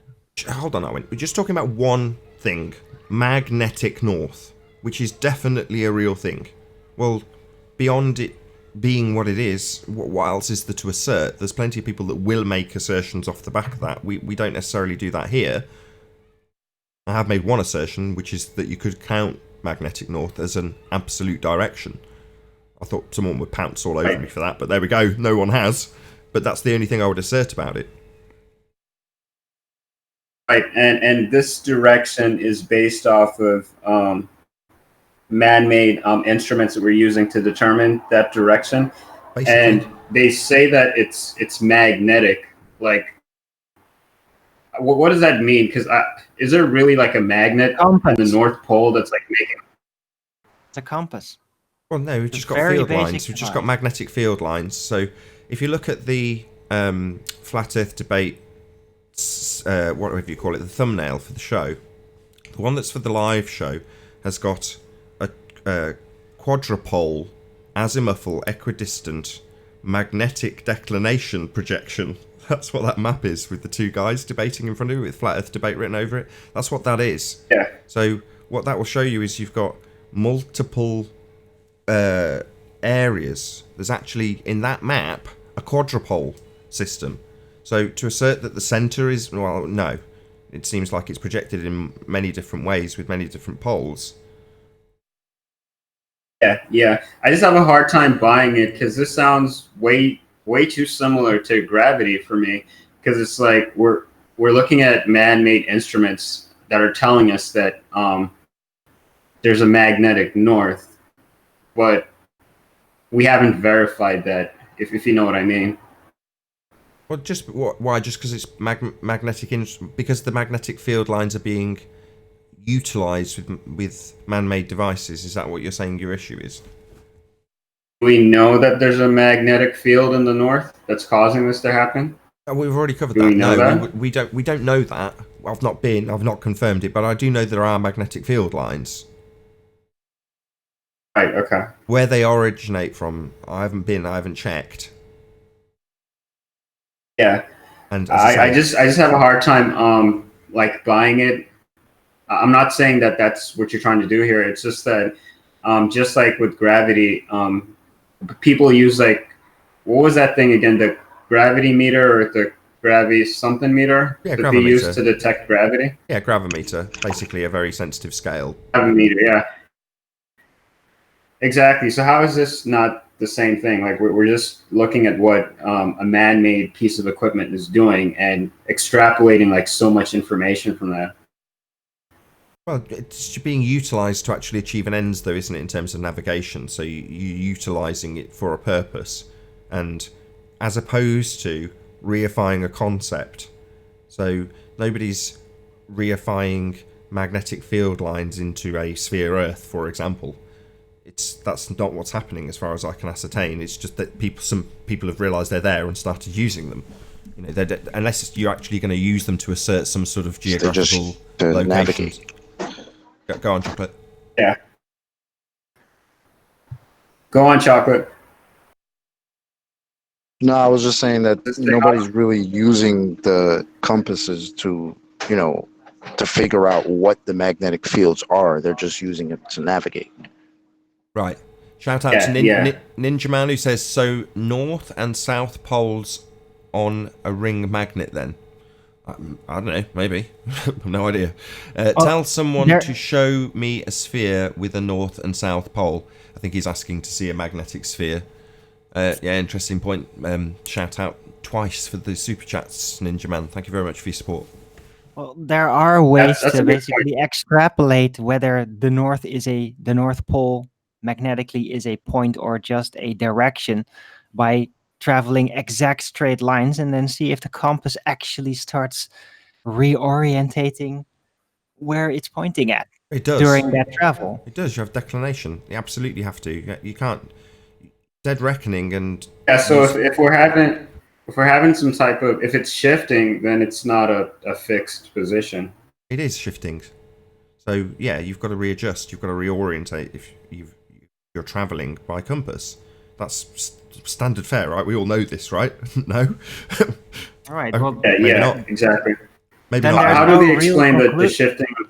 Speaker 2: Hold on, Owen. We're just talking about one thing: magnetic north, which is definitely a real thing. Well, beyond it being what it is, what else is there to assert? There's plenty of people that will make assertions off the back of that. We don't necessarily do that here. I have made one assertion, which is that you could count magnetic north as an absolute direction. I thought someone would pounce all over me for that, but there we go. No one has. But that's the only thing I would assert about it.
Speaker 10: Right, and this direction is based off of man-made instruments that we're using to determine that direction.
Speaker 2: Basically.
Speaker 10: And they say that it's magnetic. Like, what does that mean? Because is there really like a magnet on the North Pole that's like making?
Speaker 7: It's a compass.
Speaker 2: Well, no, we've just got
Speaker 7: very
Speaker 2: field
Speaker 7: basic
Speaker 2: lines. We've just got
Speaker 7: device.
Speaker 2: magnetic field lines. So if you look at the flat Earth debate, whatever you call it, the thumbnail for the show, the one that's for the live show has got a quadrupole, azimuthal, equidistant, magnetic declination projection. That's what that map is, with the two guys debating in front of it with flat Earth debate written over it. That's what that is.
Speaker 10: Yeah.
Speaker 2: So what that will show you is you've got multiple areas. There's actually, in that map, a quadrupole system. So to assert that the centre is, well, no. It seems like it's projected in many different ways with many different poles.
Speaker 10: Yeah. I just have a hard time buying it because this sounds way too similar to gravity for me. Because it's like we're looking at man-made instruments that are telling us that there's a magnetic north, but we haven't verified that. If you know what I mean.
Speaker 2: Well, why? Just because it's magnetic, because the magnetic field lines are being utilised with man-made devices. Is that what you're saying your issue is?
Speaker 10: We know that there's a magnetic field in the north that's causing this to happen.
Speaker 2: We've already covered
Speaker 10: Do
Speaker 2: that.
Speaker 10: we know
Speaker 2: No,
Speaker 10: that?
Speaker 2: we don't know that. I've not confirmed it, but I do know there are magnetic field lines.
Speaker 10: Right. Okay.
Speaker 2: Where they originate from, I haven't checked.
Speaker 10: Yeah.
Speaker 2: And
Speaker 10: I just have a hard time like buying it. I'm not saying that that's what you're trying to do here. It's just that just like with gravity, people use like, what was that thing again? The gravity meter or the gravity something meter
Speaker 2: Yeah,
Speaker 10: that they use to detect gravity?
Speaker 2: Yeah, gravimeter, basically a very sensitive scale.
Speaker 10: Gravimeter, yeah. Exactly. So how is this not the same thing? Like we're just looking at what a man-made piece of equipment is doing and extrapolating like so much information from that.
Speaker 2: Well, it's being utilised to actually achieve an ends, though, isn't it, in terms of navigation? So you're utilising it for a purpose, and as opposed to reifying a concept. So nobody's reifying magnetic field lines into a sphere Earth, for example. That's not what's happening as far as I can ascertain. It's just that some people have realised they're there and started using them. You know, unless you're actually going to use them to assert some sort of geographical location.
Speaker 5: Navigate.
Speaker 2: Go on, Chocolate.
Speaker 10: Yeah. Go on, Chocolate.
Speaker 5: No, I was just saying that nobody's really using the compasses to figure out what the magnetic fields are. They're just using it to navigate.
Speaker 2: Right. Shout out to Ninja Man, who says, so north and south poles on a ring magnet then? I don't know, maybe. I've no idea. Tell someone to show me a sphere with a north and south pole. I think he's asking to see a magnetic sphere. Yeah, interesting point. Shout out twice for the super chats, Ninja Man. Thank you very much for your support.
Speaker 7: Well, there are ways
Speaker 10: That's
Speaker 7: to
Speaker 10: a good
Speaker 7: basically extrapolate whether the North Pole magnetically is a point or just a direction by traveling exact straight lines, and then see if the compass actually starts reorientating where it's pointing at.
Speaker 2: It does.
Speaker 7: During that travel.
Speaker 2: It does. You have declination. You absolutely have to. You can't. Dead reckoning and.
Speaker 10: Yeah. So if we're having some type of, if it's shifting, then it's not a fixed position.
Speaker 2: It is shifting. So yeah, you've got to readjust. You've got to reorientate if you're traveling by compass. That's standard fare, right? We all know this, right? No.
Speaker 7: All right. Well,
Speaker 10: Exactly.
Speaker 2: Maybe
Speaker 7: then
Speaker 2: not.
Speaker 10: How do we explain the shifting of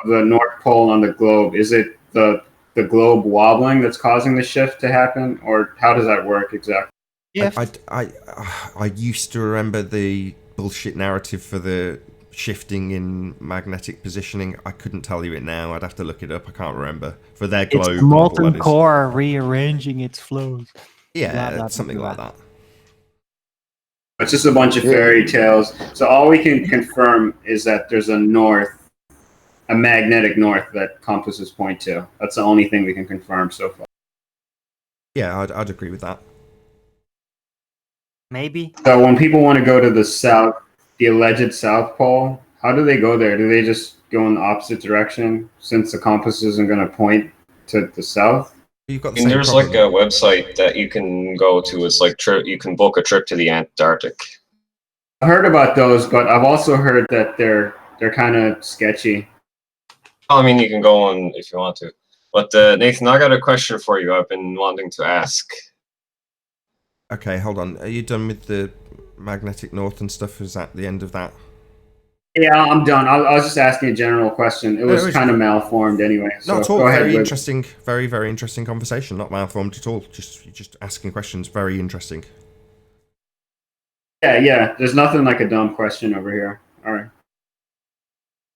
Speaker 10: the North Pole on the globe? Is it the globe wobbling that's causing the shift to happen, or how does that work exactly?
Speaker 7: Yeah.
Speaker 2: I used to remember the bullshit narrative for the shifting in magnetic positioning. I couldn't tell you it now. I'd have to look it up. I can't remember. For their globe
Speaker 7: It's molten
Speaker 2: model, that is.
Speaker 7: core rearranging its flows.
Speaker 2: Yeah,
Speaker 7: Blah, blah, blah,
Speaker 2: something
Speaker 7: blah.
Speaker 2: like that.
Speaker 10: It's just a bunch of fairy tales. So all we can confirm is that there's a north, a magnetic north that compasses point to. That's the only thing we can confirm so far.
Speaker 2: Yeah, I'd agree with that.
Speaker 7: Maybe.
Speaker 10: So when people want to go to the south, the alleged South Pole, how do they go there? Do they just go in the opposite direction since the compass isn't going to point to the south?
Speaker 2: You've got the
Speaker 11: And
Speaker 2: same
Speaker 11: there's
Speaker 2: problem.
Speaker 11: like a website that you can go to. It's like you can book a trip to the Antarctic.
Speaker 10: I've heard about those, but I've also heard that they're kind of sketchy.
Speaker 11: I mean, you can go on if you want to. But Nathan, I got a question for you. I've been wanting to ask.
Speaker 2: Okay, hold on. Are you done with the magnetic north and stuff? Is that the end of that?
Speaker 10: Yeah, I'm done. I was just asking a general question. It was kind of malformed anyway. So
Speaker 2: Not at all.
Speaker 10: go ahead
Speaker 2: Very
Speaker 10: with-
Speaker 2: interesting. Very, very interesting conversation. Not malformed at all. Just asking questions. Very interesting.
Speaker 10: Yeah. There's nothing like a dumb question over here. All right.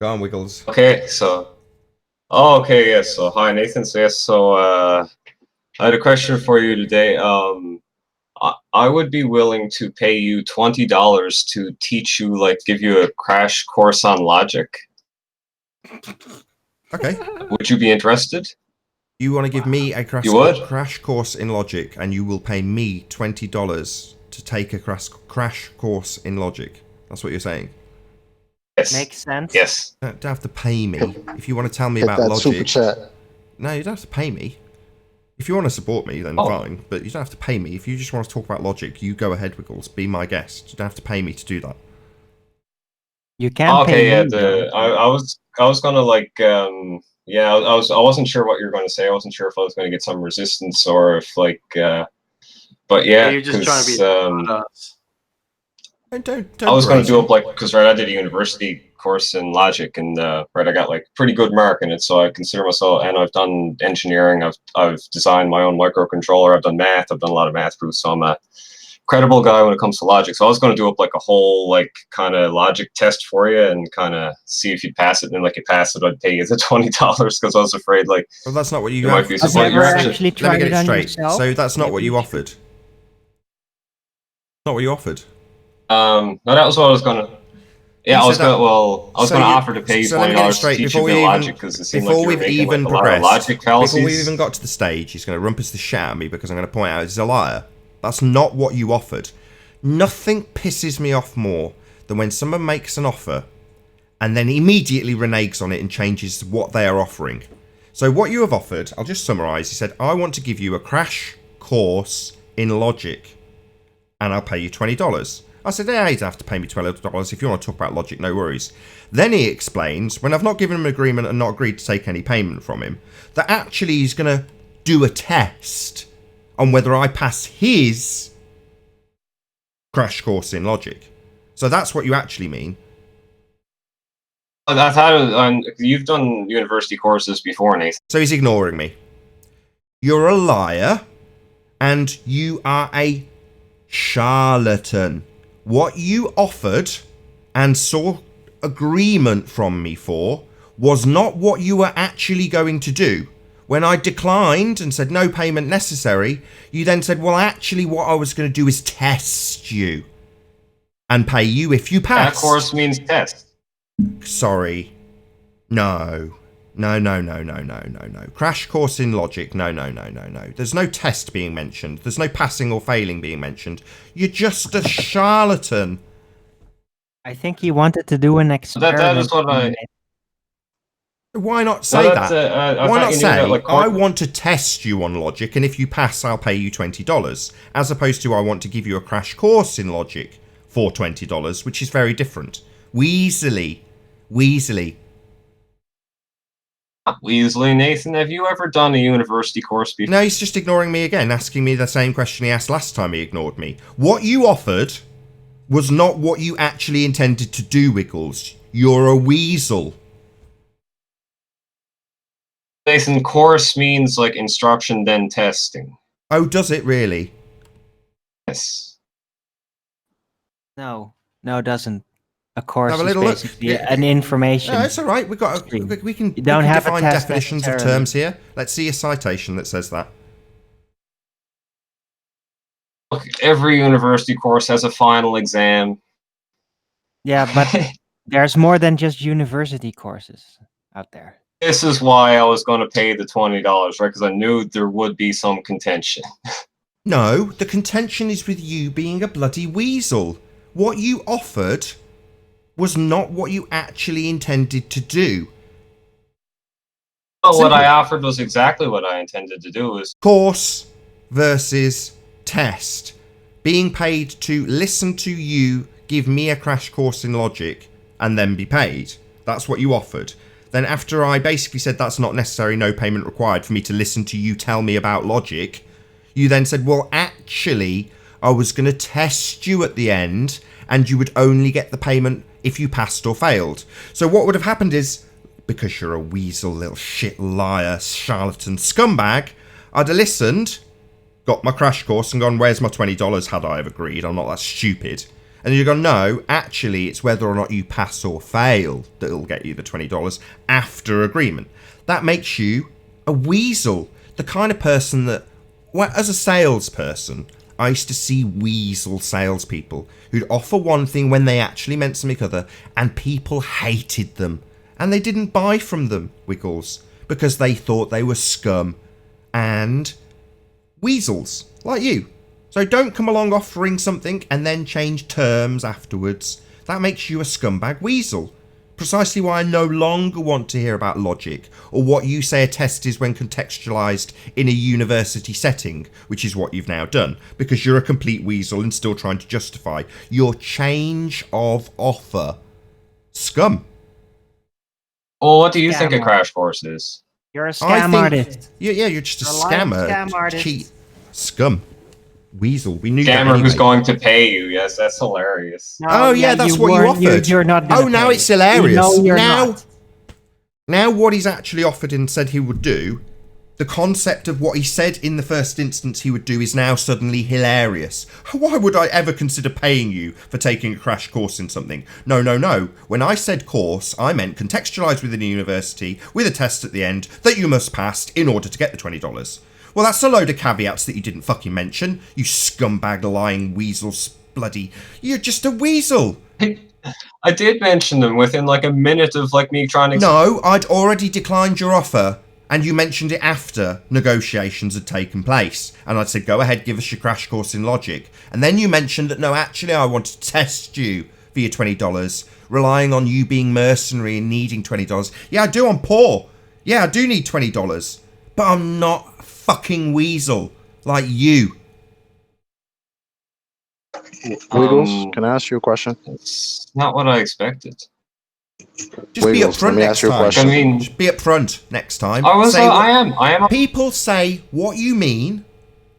Speaker 2: Go on, Wiggles.
Speaker 11: Okay, so. Oh, okay, yes. So, hi, Nathan. So, yes, so I had a question for you today. I would be willing to pay you $20 to teach you, like, give you a crash course on logic.
Speaker 2: Okay.
Speaker 11: Would you be interested?
Speaker 2: You want to give me a crash course in logic, and you will pay me $20 to take a crash course in logic. That's what you're saying?
Speaker 11: Yes.
Speaker 7: Makes sense.
Speaker 11: Yes.
Speaker 2: You don't have to pay me. If you want to tell me
Speaker 5: Hit
Speaker 2: about
Speaker 5: that
Speaker 2: logic...
Speaker 5: super chat.
Speaker 2: No, you don't have to pay me. If you want to support me, then fine. But you don't have to pay me. If you just want to talk about logic, you go ahead, Wiggles. Be my guest. You don't have to pay me to do that.
Speaker 7: You can pay me.
Speaker 11: I was gonna like yeah, I wasn't sure what you were going to say. I wasn't sure if I was going to get some resistance or if like but yeah,
Speaker 9: You're just trying to be
Speaker 2: Don't
Speaker 11: I was going to do
Speaker 2: berate
Speaker 11: up like because right, I did a university course in logic and right, I got like pretty good mark in it, so I consider myself. And I've done engineering. I've designed my own microcontroller. I've done math. I've done a lot of math proofs. So I'm a credible guy when it comes to logic. So I was going to do up like a whole like kind of logic test for you and kind of see if you'd pass it. And then like you pass it, I'd pay you the $20 because I was afraid like.
Speaker 2: Well, that's not what you
Speaker 11: might be
Speaker 7: I've never actually
Speaker 2: Let me
Speaker 7: tried
Speaker 2: get
Speaker 7: it
Speaker 2: it
Speaker 7: on
Speaker 2: straight.
Speaker 7: yourself.
Speaker 2: So that's not what you
Speaker 7: Maybe
Speaker 2: offered. Not what you offered.
Speaker 11: No, that was what I was gonna. Yeah, I was gonna offer to pay you $20 to teach you a bit of logic because it seemed like you were making like a lot of logic fallacies.
Speaker 2: Before we even got to the stage, he's going to rumpus the shit out of me because I'm going to point out he's a liar. That's not what you offered. Nothing pisses me off more than when someone makes an offer and then immediately reneges on it and changes what they are offering. So what you have offered, I'll just summarise. He said, I want to give you a crash course in logic and I'll pay you $20. I said, yeah, you'd have to pay me $12 if you want to talk about logic, no worries. Then he explains, when I've not given him an agreement and not agreed to take any payment from him, that actually he's going to do a test on whether I pass his crash course in logic. So that's what you actually mean.
Speaker 11: I've had you've done university courses before, Nathan.
Speaker 2: So he's ignoring me. You're a liar and you are a charlatan. What you offered and saw agreement from me for was not what you were actually going to do. When I declined and said no payment necessary, you then said, well, actually what I was going to do is test you and pay you if you pass.
Speaker 11: That course means test.
Speaker 2: Sorry. No. No. Crash course in logic. No. There's no test being mentioned. There's no passing or failing being mentioned. You're just a charlatan.
Speaker 7: I think he wanted to do an experiment.
Speaker 11: That is what I.
Speaker 2: Why not say that?
Speaker 11: I
Speaker 2: Why not
Speaker 11: you knew
Speaker 2: say,
Speaker 11: that, like,
Speaker 2: I want to test you on logic, and if you pass, I'll pay you $20, as opposed to I want to give you a crash course in logic for $20, which is very different. Weasley.
Speaker 11: Weasley, Nathan, have you ever done a university course before?
Speaker 2: No, he's just ignoring me again, asking me the same question he asked last time he ignored me. What you offered was not what you actually intended to do, Wiggles. You're a weasel.
Speaker 11: Nathan, course means like instruction, then testing.
Speaker 2: Oh, does it really?
Speaker 11: Yes.
Speaker 7: No, it doesn't. A course
Speaker 2: Have a
Speaker 7: is
Speaker 2: little look.
Speaker 7: basically an information.
Speaker 2: No, it's all right.
Speaker 7: stream.
Speaker 2: We can
Speaker 7: You don't have a
Speaker 2: define
Speaker 7: test
Speaker 2: definitions of
Speaker 7: necessarily.
Speaker 2: terms here. Let's see a citation that says that.
Speaker 11: Look, every university course has a final exam.
Speaker 7: Yeah, but there's more than just university courses out there.
Speaker 11: This is why I was going to pay the $20, right? Because I knew there would be some contention.
Speaker 2: No, the contention is with you being a bloody weasel. What you offered was not what you actually intended to do.
Speaker 11: Well, what I offered was exactly what I intended to do. Was
Speaker 2: course versus test. Being paid to listen to you give me a crash course in logic and then be paid. That's what you offered. Then after I basically said that's not necessary, no payment required for me to listen to you tell me about logic, you then said, well, actually, I was going to test you at the end and you would only get the payment if you passed or failed. So what would have happened is, because you're a weasel, little shit liar, charlatan scumbag, I'd have listened, got my crash course and gone, where's my $20 had I have agreed? I'm not that stupid. And you've gone, no, actually, it's whether or not you pass or fail that'll get you the $20 after agreement. That makes you a weasel, the kind of person that, well, as a salesperson, I used to see weasel salespeople who'd offer one thing when they actually meant something other, and people hated them. And they didn't buy from them, Wiggles, because they thought they were scum and weasels, like you. So don't come along offering something and then change terms afterwards. That makes you a scumbag weasel. Precisely why I no longer want to hear about logic or what you say a test is when contextualised in a university setting, which is what you've now done, because you're a complete weasel and still trying to justify your change of offer. Scum.
Speaker 11: well, what do you think a crash course is?
Speaker 7: You're a scam artist.
Speaker 2: Yeah, you're just a
Speaker 7: You're lying
Speaker 2: scammer.
Speaker 7: scam artist.
Speaker 2: Cheat. Scum. Weasel. We knew that
Speaker 11: Scammer
Speaker 2: anyway.
Speaker 11: who's going to pay you. Yes, that's hilarious.
Speaker 7: No,
Speaker 2: Oh yeah, that's what you
Speaker 7: weren't-
Speaker 2: offered.
Speaker 7: You're not gonna
Speaker 2: oh, now
Speaker 7: pay.
Speaker 2: it's hilarious.
Speaker 7: No, you're
Speaker 2: now,
Speaker 7: not.
Speaker 2: now what he's actually offered and said he would do, the concept of what he said in the first instance he would do is now suddenly hilarious. Why would I ever consider paying you for taking a crash course in something? No, no, no. When I said course, I meant contextualised within a university with a test at the end that you must pass in order to get the $20. Well, that's a load of caveats that you didn't fucking mention. You scumbag lying weasel bloody... You're just a weasel.
Speaker 11: I did mention them within like a minute of like me trying to...
Speaker 2: No, I'd already declined your offer, and you mentioned it after negotiations had taken place. And I'd said, go ahead, give us your crash course in logic. And then you mentioned that, no, actually, I want to test you for your $20, relying on you being mercenary and needing $20. Yeah, I do, I'm poor. Yeah, I do need $20. But I'm not a fucking weasel like you.
Speaker 5: Wiggles, can I ask you a question?
Speaker 11: It's not what I expected.
Speaker 2: Just
Speaker 5: Wiggles,
Speaker 2: be
Speaker 5: let
Speaker 2: upfront
Speaker 5: me
Speaker 2: next
Speaker 5: ask you a
Speaker 2: time.
Speaker 5: question.
Speaker 11: I mean,
Speaker 2: Just be upfront next time.
Speaker 11: I was.
Speaker 2: Say what-
Speaker 11: I am.
Speaker 2: People say what you mean,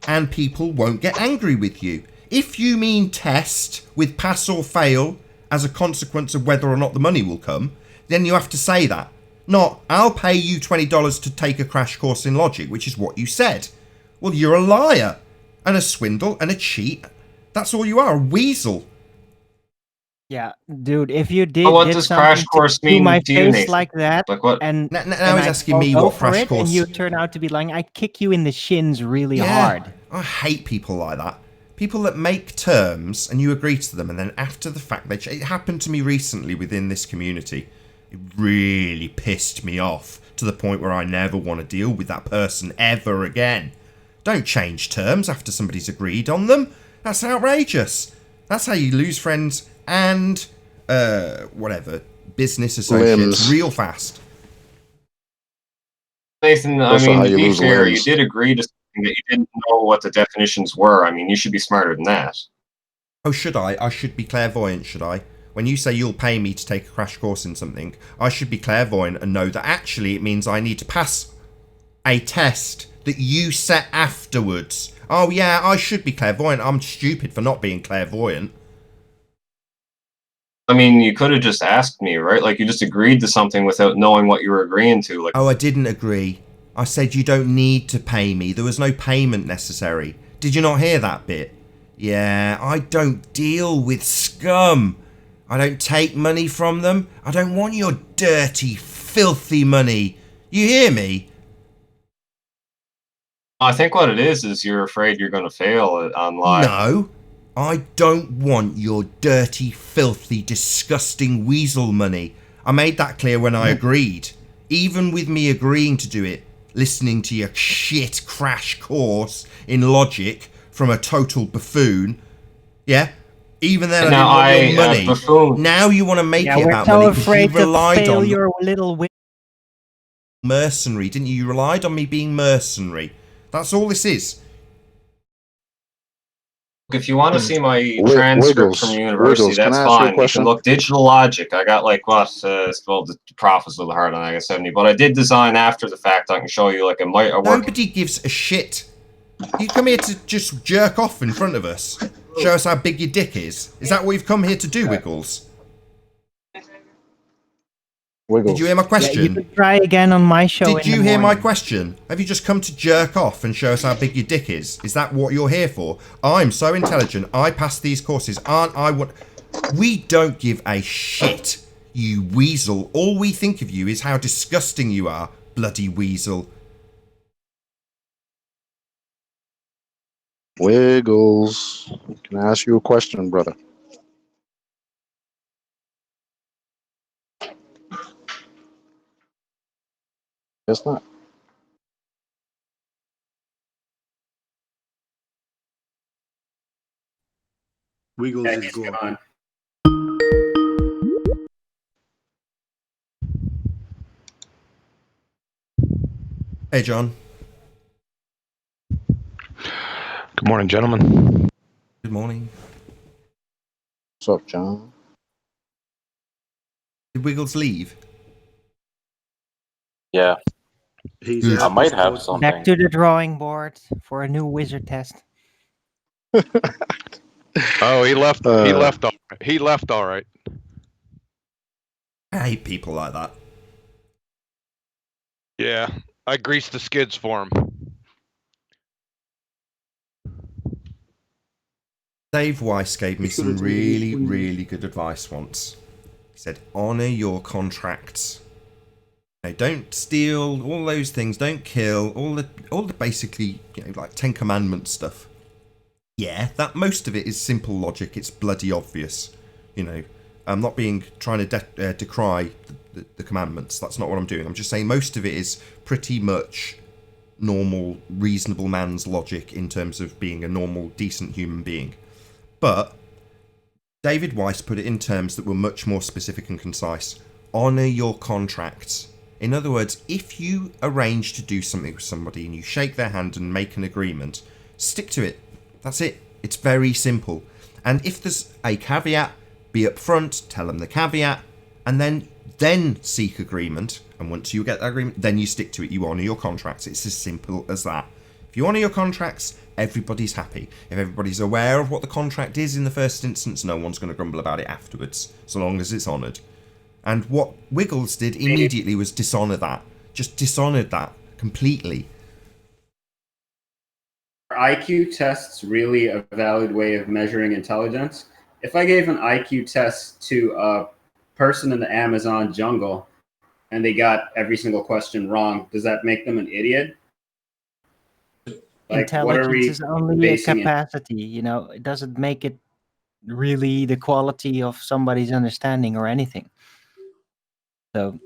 Speaker 2: and people won't get angry with you. If you mean test with pass or fail as a consequence of whether or not the money will come, then you have to say that. Not, I'll pay you $20 to take a crash course in logic, which is what you said. Well, you're a liar, and a swindle, and a cheat. That's all you are, a weasel.
Speaker 7: Yeah, dude, if you did,
Speaker 11: But what
Speaker 7: did
Speaker 11: does
Speaker 7: something
Speaker 11: crash course
Speaker 7: to
Speaker 11: mean
Speaker 7: my
Speaker 11: to you,
Speaker 7: face
Speaker 11: Nathan?
Speaker 7: like that,
Speaker 11: Like what?
Speaker 7: and
Speaker 2: Now
Speaker 7: and
Speaker 2: he's
Speaker 7: I
Speaker 2: asking me
Speaker 7: go
Speaker 2: what
Speaker 7: for
Speaker 2: crash
Speaker 7: it,
Speaker 2: course...
Speaker 7: and you turn out to be lying, I'd kick you in the shins really
Speaker 2: Yeah,
Speaker 7: hard.
Speaker 2: I hate people like that. People that make terms and you agree to them, and then after the fact, it happened to me recently within this community. It really pissed me off to the point where I never want to deal with that person ever again. Don't change terms after somebody's agreed on them. That's outrageous. That's how you lose friends and whatever business associates
Speaker 5: Limbs.
Speaker 2: real fast.
Speaker 11: Nathan, I
Speaker 5: Also
Speaker 11: mean,
Speaker 5: how
Speaker 11: to
Speaker 5: you
Speaker 11: be
Speaker 5: lose
Speaker 11: fair,
Speaker 5: limbs.
Speaker 11: you did agree to something that you didn't know what the definitions were. I mean, you should be smarter than that.
Speaker 2: Oh, should I? I should be clairvoyant, should I? When you say you'll pay me to take a crash course in something, I should be clairvoyant and know that actually it means I need to pass a test that you set afterwards. Oh yeah, I should be clairvoyant. I'm stupid for not being clairvoyant.
Speaker 11: I mean, you could have just asked me, right? Like, you just agreed to something without knowing what you were agreeing to. Like,
Speaker 2: Oh, I didn't agree. I said you don't need to pay me. There was no payment necessary. Did you not hear that bit? Yeah, I don't deal with scum. I don't take money from them. I don't want your dirty, filthy money. You hear me?
Speaker 11: I think what it is you're afraid you're going to fail on live.
Speaker 2: No, I don't want your dirty, filthy, disgusting weasel money. I made that clear when I agreed. Even with me agreeing to do it, listening to your shit crash course in logic from a total buffoon. Yeah? Even then
Speaker 11: Now
Speaker 2: I didn't want your money.
Speaker 11: buffoon.
Speaker 2: Now you want to make it
Speaker 7: we're
Speaker 2: about
Speaker 7: so
Speaker 2: money because you
Speaker 7: afraid to
Speaker 2: relied
Speaker 7: fail
Speaker 2: on
Speaker 7: your little
Speaker 2: mercenary, didn't you? You relied on me being mercenary. That's all this is.
Speaker 11: If you want to see my transcript from university,
Speaker 5: Wiggles, can
Speaker 11: that's
Speaker 5: I ask you a
Speaker 11: fine. You
Speaker 5: question?
Speaker 11: can look digital logic. I got like what? Well, the prof was a little hard on. I got 70, but I did design after the fact. I can show you like a work.
Speaker 2: Nobody gives a shit. You come here to just jerk off in front of us. Show us how big your dick is. Is that what you've come here to do, Wiggles?
Speaker 5: Wiggles.
Speaker 2: Did you hear my question?
Speaker 7: Yeah, you could try again on my show.
Speaker 2: Did you hear my question? Have you just come to jerk off and show us how big your dick is? Is that what you're here for? I'm so intelligent. I passed these courses. Aren't I what? We don't give a shit, you weasel. All we think of you is how disgusting you are, bloody weasel.
Speaker 5: Wiggles, can I ask you a question, brother? Guess not.
Speaker 12: Wiggles
Speaker 10: Yeah,
Speaker 12: is
Speaker 10: he's
Speaker 12: gone.
Speaker 2: Hey, John.
Speaker 13: Good morning, gentlemen.
Speaker 2: Good morning.
Speaker 5: What's up, John?
Speaker 2: Did Wiggles leave?
Speaker 3: Yeah.
Speaker 12: He's
Speaker 3: I might have something.
Speaker 7: Back to the drawing board for a new wizard test.
Speaker 13: Oh, he left. He left. He left. All right.
Speaker 2: I hate people like that.
Speaker 13: Yeah, I greased the skids for him.
Speaker 2: Dave Weiss gave me some really, really good advice once. He said, honour your contracts. No, don't steal, all those things, don't kill, all the basically, like 10 Commandments stuff. Yeah, that most of it is simple logic, it's bloody obvious. I'm not trying to decry the commandments, that's not what I'm doing. I'm just saying most of it is pretty much normal, reasonable man's logic in terms of being a normal, decent human being. But David Weiss put it in terms that were much more specific and concise. Honour your contracts. In other words, if you arrange to do something with somebody and you shake their hand and make an agreement, stick to it. That's it. It's very simple. And if there's a caveat, be upfront, tell them the caveat, and then seek agreement. And once you get that agreement, then you stick to it. You honour your contracts. It's as simple as that. If you honour your contracts, everybody's happy. If everybody's aware of what the contract is in the first instance, no one's going to grumble about it afterwards, so long as it's honoured. And what Wiggles did immediately was dishonour that. Just dishonoured that completely.
Speaker 10: Are IQ tests really a valid way of measuring intelligence? If I gave an IQ test to a person in the Amazon jungle and they got every single question wrong, does that make them an idiot? Like, what are
Speaker 7: Intelligence
Speaker 10: we
Speaker 7: is only a
Speaker 10: basing it?
Speaker 7: capacity, it doesn't make it really the quality of somebody's understanding or anything. So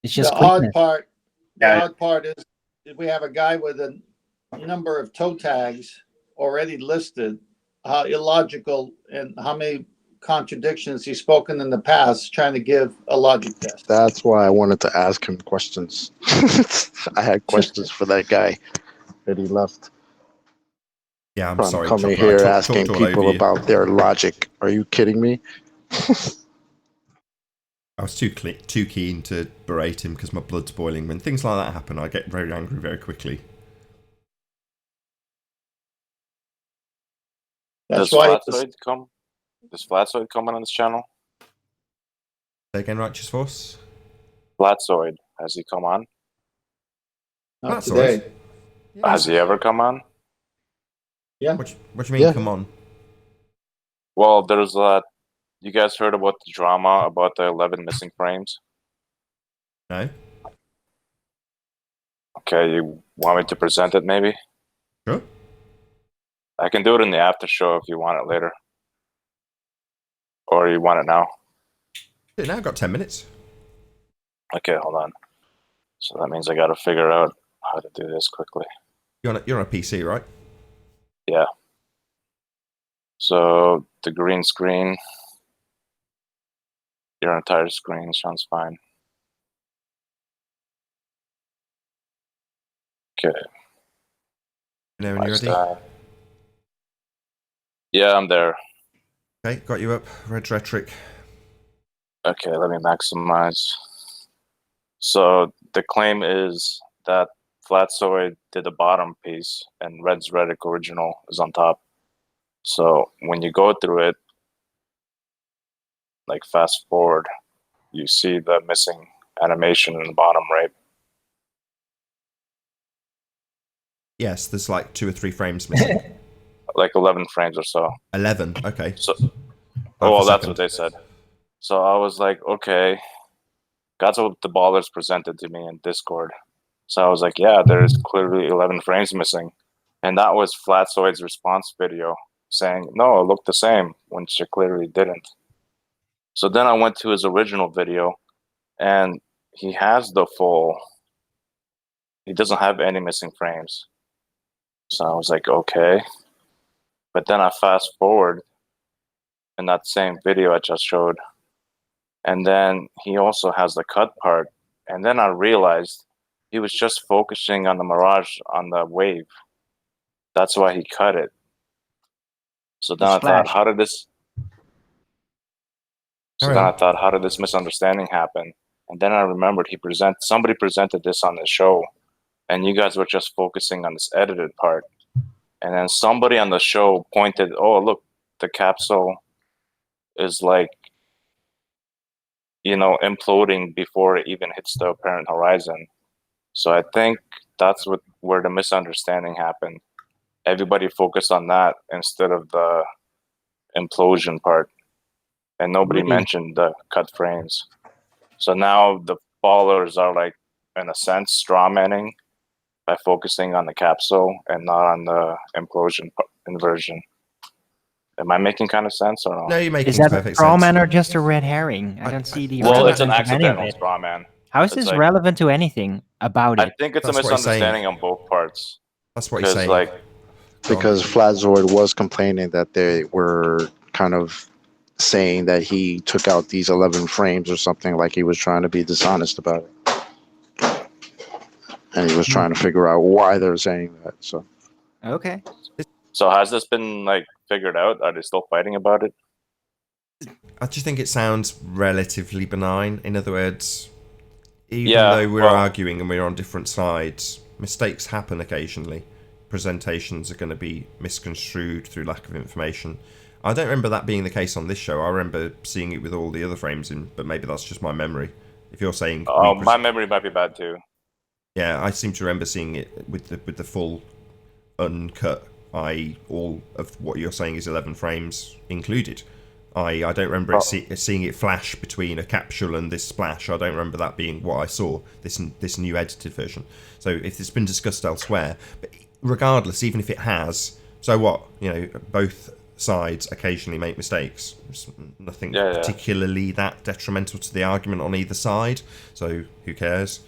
Speaker 7: it's just
Speaker 4: The odd
Speaker 7: quickness.
Speaker 4: part is if we have a guy with a number of toe tags already listed, how illogical and how many contradictions he's spoken in the past trying to give a logic test.
Speaker 5: That's why I wanted to ask him questions. I had questions for that guy that he left.
Speaker 2: Yeah, I'm sorry.
Speaker 5: Coming
Speaker 2: Chocolate,
Speaker 5: here
Speaker 2: I
Speaker 5: asking
Speaker 2: talked all
Speaker 5: people
Speaker 2: over you.
Speaker 5: about their logic. Are you kidding me?
Speaker 2: I was too keen to berate him because my blood's boiling. When things like that happen, I get very angry very quickly.
Speaker 3: Does Flatsoid come on this channel?
Speaker 2: Say again, Righteous Force?
Speaker 3: Flatsoid, has he come on?
Speaker 4: Not today.
Speaker 3: Has he ever come on?
Speaker 4: Yeah.
Speaker 2: What do you mean, come on?
Speaker 3: Well, there's that You guys heard about the drama about the 11 missing frames?
Speaker 2: No.
Speaker 3: Okay, you want me to present it maybe?
Speaker 2: Sure.
Speaker 3: I can do it in the after show if you want it later. Or you want it now?
Speaker 2: Yeah, now I've got 10 minutes.
Speaker 3: Okay, hold on. So that means I gotta figure out how to do this quickly.
Speaker 2: You're on a PC, right?
Speaker 3: Yeah. So the green screen, your entire screen sounds fine. Okay.
Speaker 2: You know when you're ready?
Speaker 3: Yeah, I'm there.
Speaker 2: Okay, got you up. Red rhetoric.
Speaker 3: Okay, let me maximize. So the claim is that Flatsoid did the bottom piece and Red's Rhetoric original is on top. So when you go through it, like fast forward, you see the missing animation in the bottom right.
Speaker 2: Yes, there's like 2 or 3 frames missing.
Speaker 3: Like 11 frames or so.
Speaker 2: 11, okay.
Speaker 3: So,
Speaker 2: Half
Speaker 3: oh, well,
Speaker 2: a
Speaker 3: that's
Speaker 2: second.
Speaker 3: what they said. So I was like, okay, that's what the ballers presented to me in Discord. So I was like, yeah, there's clearly 11 frames missing. And that was Flatsoid's response video saying, no, it looked the same, when she clearly didn't. So then I went to his original video, and he has the full, he doesn't have any missing frames. So I was like, okay. But then I fast forward in that same video I just showed, and then he also has the cut part. And then I realized he was just focusing on the mirage, on the wave. That's why he cut it. So then I thought, how did this... So then I thought, how did this misunderstanding happen? And then I remembered somebody presented this on the show, and you guys were just focusing on this edited part. And then somebody on the show pointed, oh, look, the capsule is like, you know, imploding before it even hits the apparent horizon. So I think that's where the misunderstanding happened. Everybody focused on that instead of the implosion part. And nobody mentioned the cut frames. So now the ballers are like, in a sense, straw manning by focusing on the capsule and not on the implosion inversion. Am I making kind of sense or not?
Speaker 2: No, you're making
Speaker 7: Is that a
Speaker 2: perfect
Speaker 7: straw
Speaker 2: sense.
Speaker 7: man or just a red herring? I don't see the
Speaker 3: Well, it's an
Speaker 7: relevance of any of
Speaker 3: accidental
Speaker 7: it.
Speaker 3: straw man.
Speaker 7: How is
Speaker 3: It's
Speaker 7: this
Speaker 3: like-
Speaker 7: relevant to anything about it?
Speaker 3: I think it's
Speaker 2: That's
Speaker 3: a
Speaker 2: what he's saying.
Speaker 3: misunderstanding on both parts.
Speaker 2: That's what he's saying.
Speaker 3: Like,
Speaker 5: Because Flatzoid was complaining that they were kind of saying that he took out these 11 frames or something, like he was trying to be dishonest about it. And he was trying to figure out why they're saying that. So
Speaker 7: Okay.
Speaker 3: so has this been like figured out? Are they still fighting about it?
Speaker 2: I just think it sounds relatively benign. In other words, even
Speaker 3: Yeah,
Speaker 2: though we're
Speaker 3: well-
Speaker 2: arguing and we're on different sides, mistakes happen occasionally. Presentations are going to be misconstrued through lack of information. I don't remember that being the case on this show. I remember seeing it with all the other frames in, but maybe that's just my memory. If you're saying,
Speaker 3: Oh, my memory might be bad too.
Speaker 2: yeah, I seem to remember seeing it with the full uncut, i.e., all of what you're saying is 11 frames included. I don't remember seeing it flash between a capsule and this splash. I don't remember that being what I saw. This new edited version. So if it's been discussed elsewhere, but regardless, even if it has, so what? You know, both sides occasionally make mistakes. There's nothing particularly that detrimental to the argument on either side. So who cares?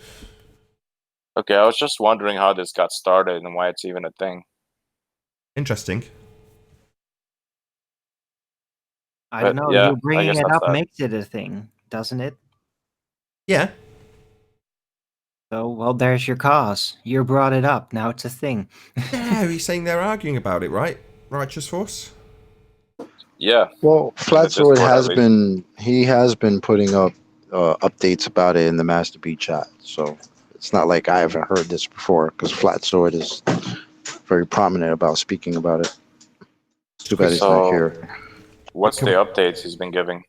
Speaker 3: Okay, I was just wondering how this got started and why it's even a thing.
Speaker 2: Interesting.
Speaker 7: I don't
Speaker 3: But,
Speaker 7: know.
Speaker 3: yeah,
Speaker 7: You
Speaker 3: I
Speaker 7: bringing
Speaker 3: guess
Speaker 7: it
Speaker 3: that's
Speaker 7: up
Speaker 3: that.
Speaker 7: makes it a thing, doesn't it?
Speaker 2: Yeah.
Speaker 7: So, well, there's your cause. You brought it up. Now it's a thing.
Speaker 2: Yeah, he's saying they're arguing about it, right? Righteous Force?
Speaker 3: Yeah.
Speaker 5: well,
Speaker 3: Discord,
Speaker 5: Flatzoid has
Speaker 3: at
Speaker 5: been putting up updates about it in the Master B chat. So it's not like I haven't heard this before, because Flatzoid is very prominent about speaking about it. It's too bad he's not
Speaker 3: So,
Speaker 5: here.
Speaker 3: what's the updates he's been giving?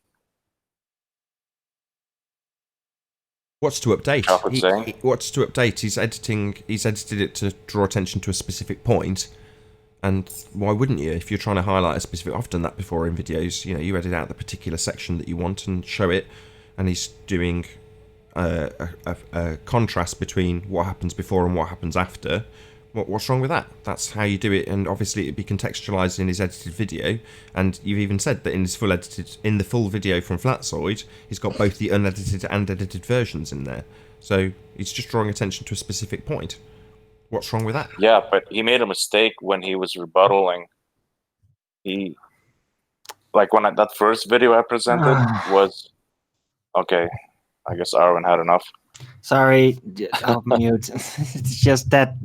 Speaker 2: What's to update?
Speaker 3: Chocolate saying?
Speaker 2: What's to update? He's edited it to draw attention to a specific point. And why wouldn't you? If you're trying to highlight a specific, I've done that before in videos. You know, you edit out the particular section that you want and show it, and he's doing a contrast between what happens before and what happens after. What's wrong with that? That's how you do it, and obviously it'd be contextualized in his edited video. And you've even said that in the full video from Flatsoid, he's got both the unedited and edited versions in there. So he's just drawing attention to a specific point. What's wrong with that?
Speaker 3: Yeah, but he made a mistake when he was rebuttaling. That first video I presented was okay. I guess Arwen had enough.
Speaker 7: Sorry, I'll mute. It's just that,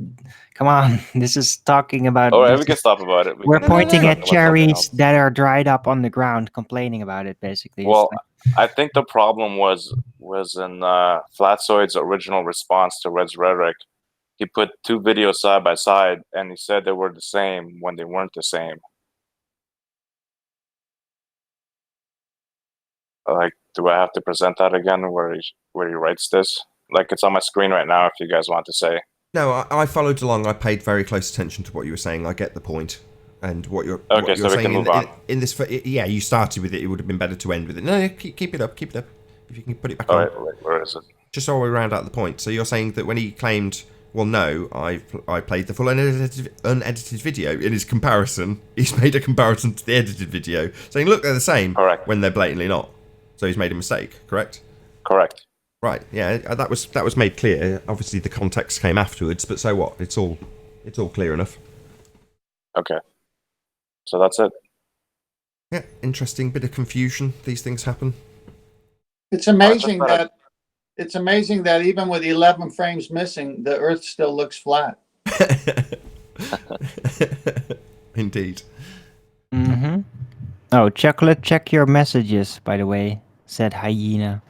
Speaker 7: come on, this is talking about...
Speaker 3: Oh, we can stop about it.
Speaker 7: We're pointing at cherries that are dried up on the ground, complaining about it, basically.
Speaker 3: Well, I think the problem was in Flatsoid's original response to Red's rhetoric. He put two videos side by side, and he said they were the same when they weren't the same. Like, do I have to present that again where he writes this? Like, it's on my screen right now if you guys want to say.
Speaker 2: No, I followed along. I paid very close attention to what you were saying. I get the point. And what you're
Speaker 3: so we
Speaker 2: saying
Speaker 3: can move on.
Speaker 2: In this, yeah, you started with it. It would have been better to end with it. No, keep it up. Keep it up. If you can put it back on.
Speaker 3: Right, where is it?
Speaker 2: Just so we round out the point. So you're saying that when he claimed, well, no, I played the full unedited video. In his comparison, he's made a comparison to the edited video, saying, look, they're the same.
Speaker 3: Correct.
Speaker 2: When they're blatantly not. So he's made a mistake. Correct.
Speaker 3: Correct.
Speaker 2: Right, yeah, that was made clear. Obviously, the context came afterwards, but so what? It's all clear enough.
Speaker 3: Okay, so that's it.
Speaker 2: Yeah, interesting bit of confusion. These things happen.
Speaker 4: It's amazing that even with 11 frames missing, the Earth still looks flat.
Speaker 2: Indeed.
Speaker 7: Mm-hmm. Oh, Chocolate, check your messages, by the way, said Hyena.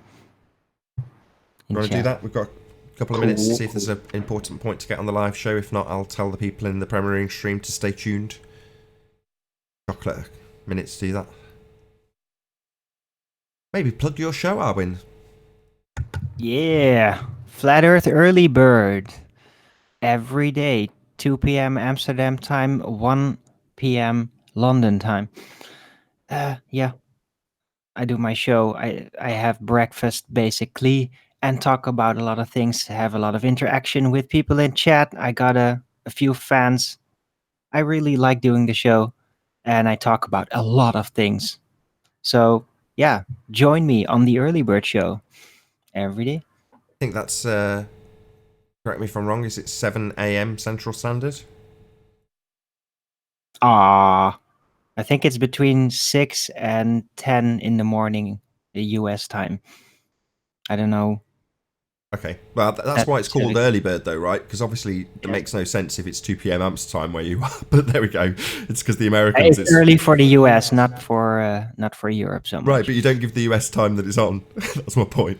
Speaker 2: You want to do that? We've got a couple of minutes to see if there's an important point to get on the live show. If not, I'll tell the people in the premiering stream to stay tuned. Chocolate, a minute to do that. Maybe plug your show, Arwin.
Speaker 7: Yeah, Flat Earth Early Bird. Every day, 2 p.m. Amsterdam time, 1 p.m. London time. Yeah, I do my show. I have breakfast, basically, and talk about a lot of things, have a lot of interaction with people in chat. I got a few fans. I really like doing the show, and I talk about a lot of things. So, yeah, join me on the Early Bird Show every day.
Speaker 2: I think that's, correct me if I'm wrong, is it 7 a.m. Central Standard?
Speaker 7: I think it's between 6 and 10 in the morning, the US time. I don't know.
Speaker 2: Okay, well, that's why it's called Early Bird, though, right? Because obviously it makes no sense if it's 2 p.m. Amsterdam time where you are. But there we go. It's because the Americans.
Speaker 7: It's early for the US, not for Europe. So much.
Speaker 2: Right, but you don't give the US time that it's on. That's my point.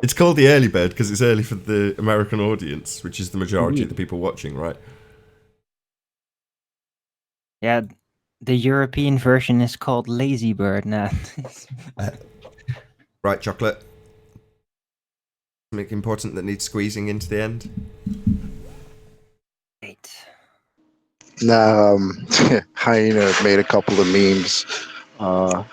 Speaker 2: It's called the Early Bird because it's early for the American audience, which is the majority of the people watching, right?
Speaker 7: Yeah, the European version is called Lazy Bird now.
Speaker 2: Right, Chocolate. Something important that needs squeezing into the end?
Speaker 7: Right.
Speaker 5: Nah, Hyena made a couple of memes. I'm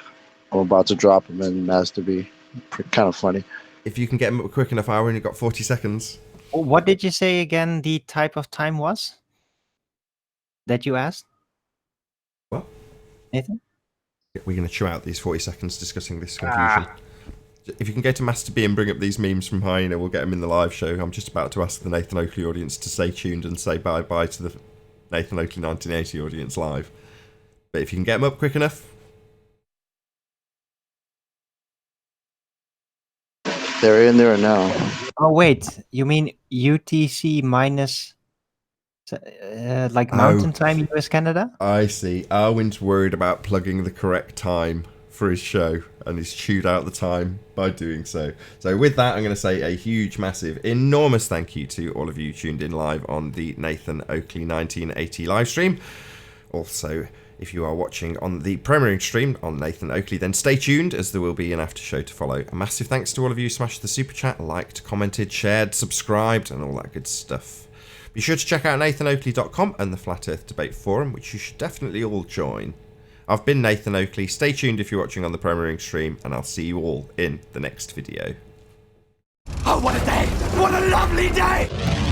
Speaker 5: about to drop them in Master B. Kind of funny.
Speaker 2: If you can get them up quick enough, I only got 40 seconds.
Speaker 7: What did you say again the type of time was that you asked?
Speaker 2: What?
Speaker 7: Nathan?
Speaker 2: We're going to chew out these 40 seconds discussing this confusion. If you can go to Master B and bring up these memes from Hyena, we'll get them in the live show. I'm just about to ask the Nathan Oakley audience to stay tuned and say bye-bye to the Nathan Oakley 1980 audience live. But if you can get them up quick enough...
Speaker 5: They're in there now.
Speaker 7: Oh, wait. You mean UTC minus... like mountain time, US, Canada?
Speaker 2: I see. Arwin's worried about plugging the correct time for his show, and he's chewed out the time by doing so. So with that, I'm going to say a huge, massive, enormous thank you to all of you tuned in live on the Nathan Oakley 1980 live stream. Also, if you are watching on the premiering stream on Nathan Oakley, then stay tuned, as there will be an after show to follow. A massive thanks to all of you who smashed the super chat, liked, commented, shared, subscribed, and all that good stuff. Be sure to check out nathanoakley.com and the Flat Earth Debate Forum, which you should definitely all join. I've been Nathan Oakley. Stay tuned if you're watching on the premiering stream, and I'll see you all in the next video.
Speaker 1: Oh, what a day! What a lovely day!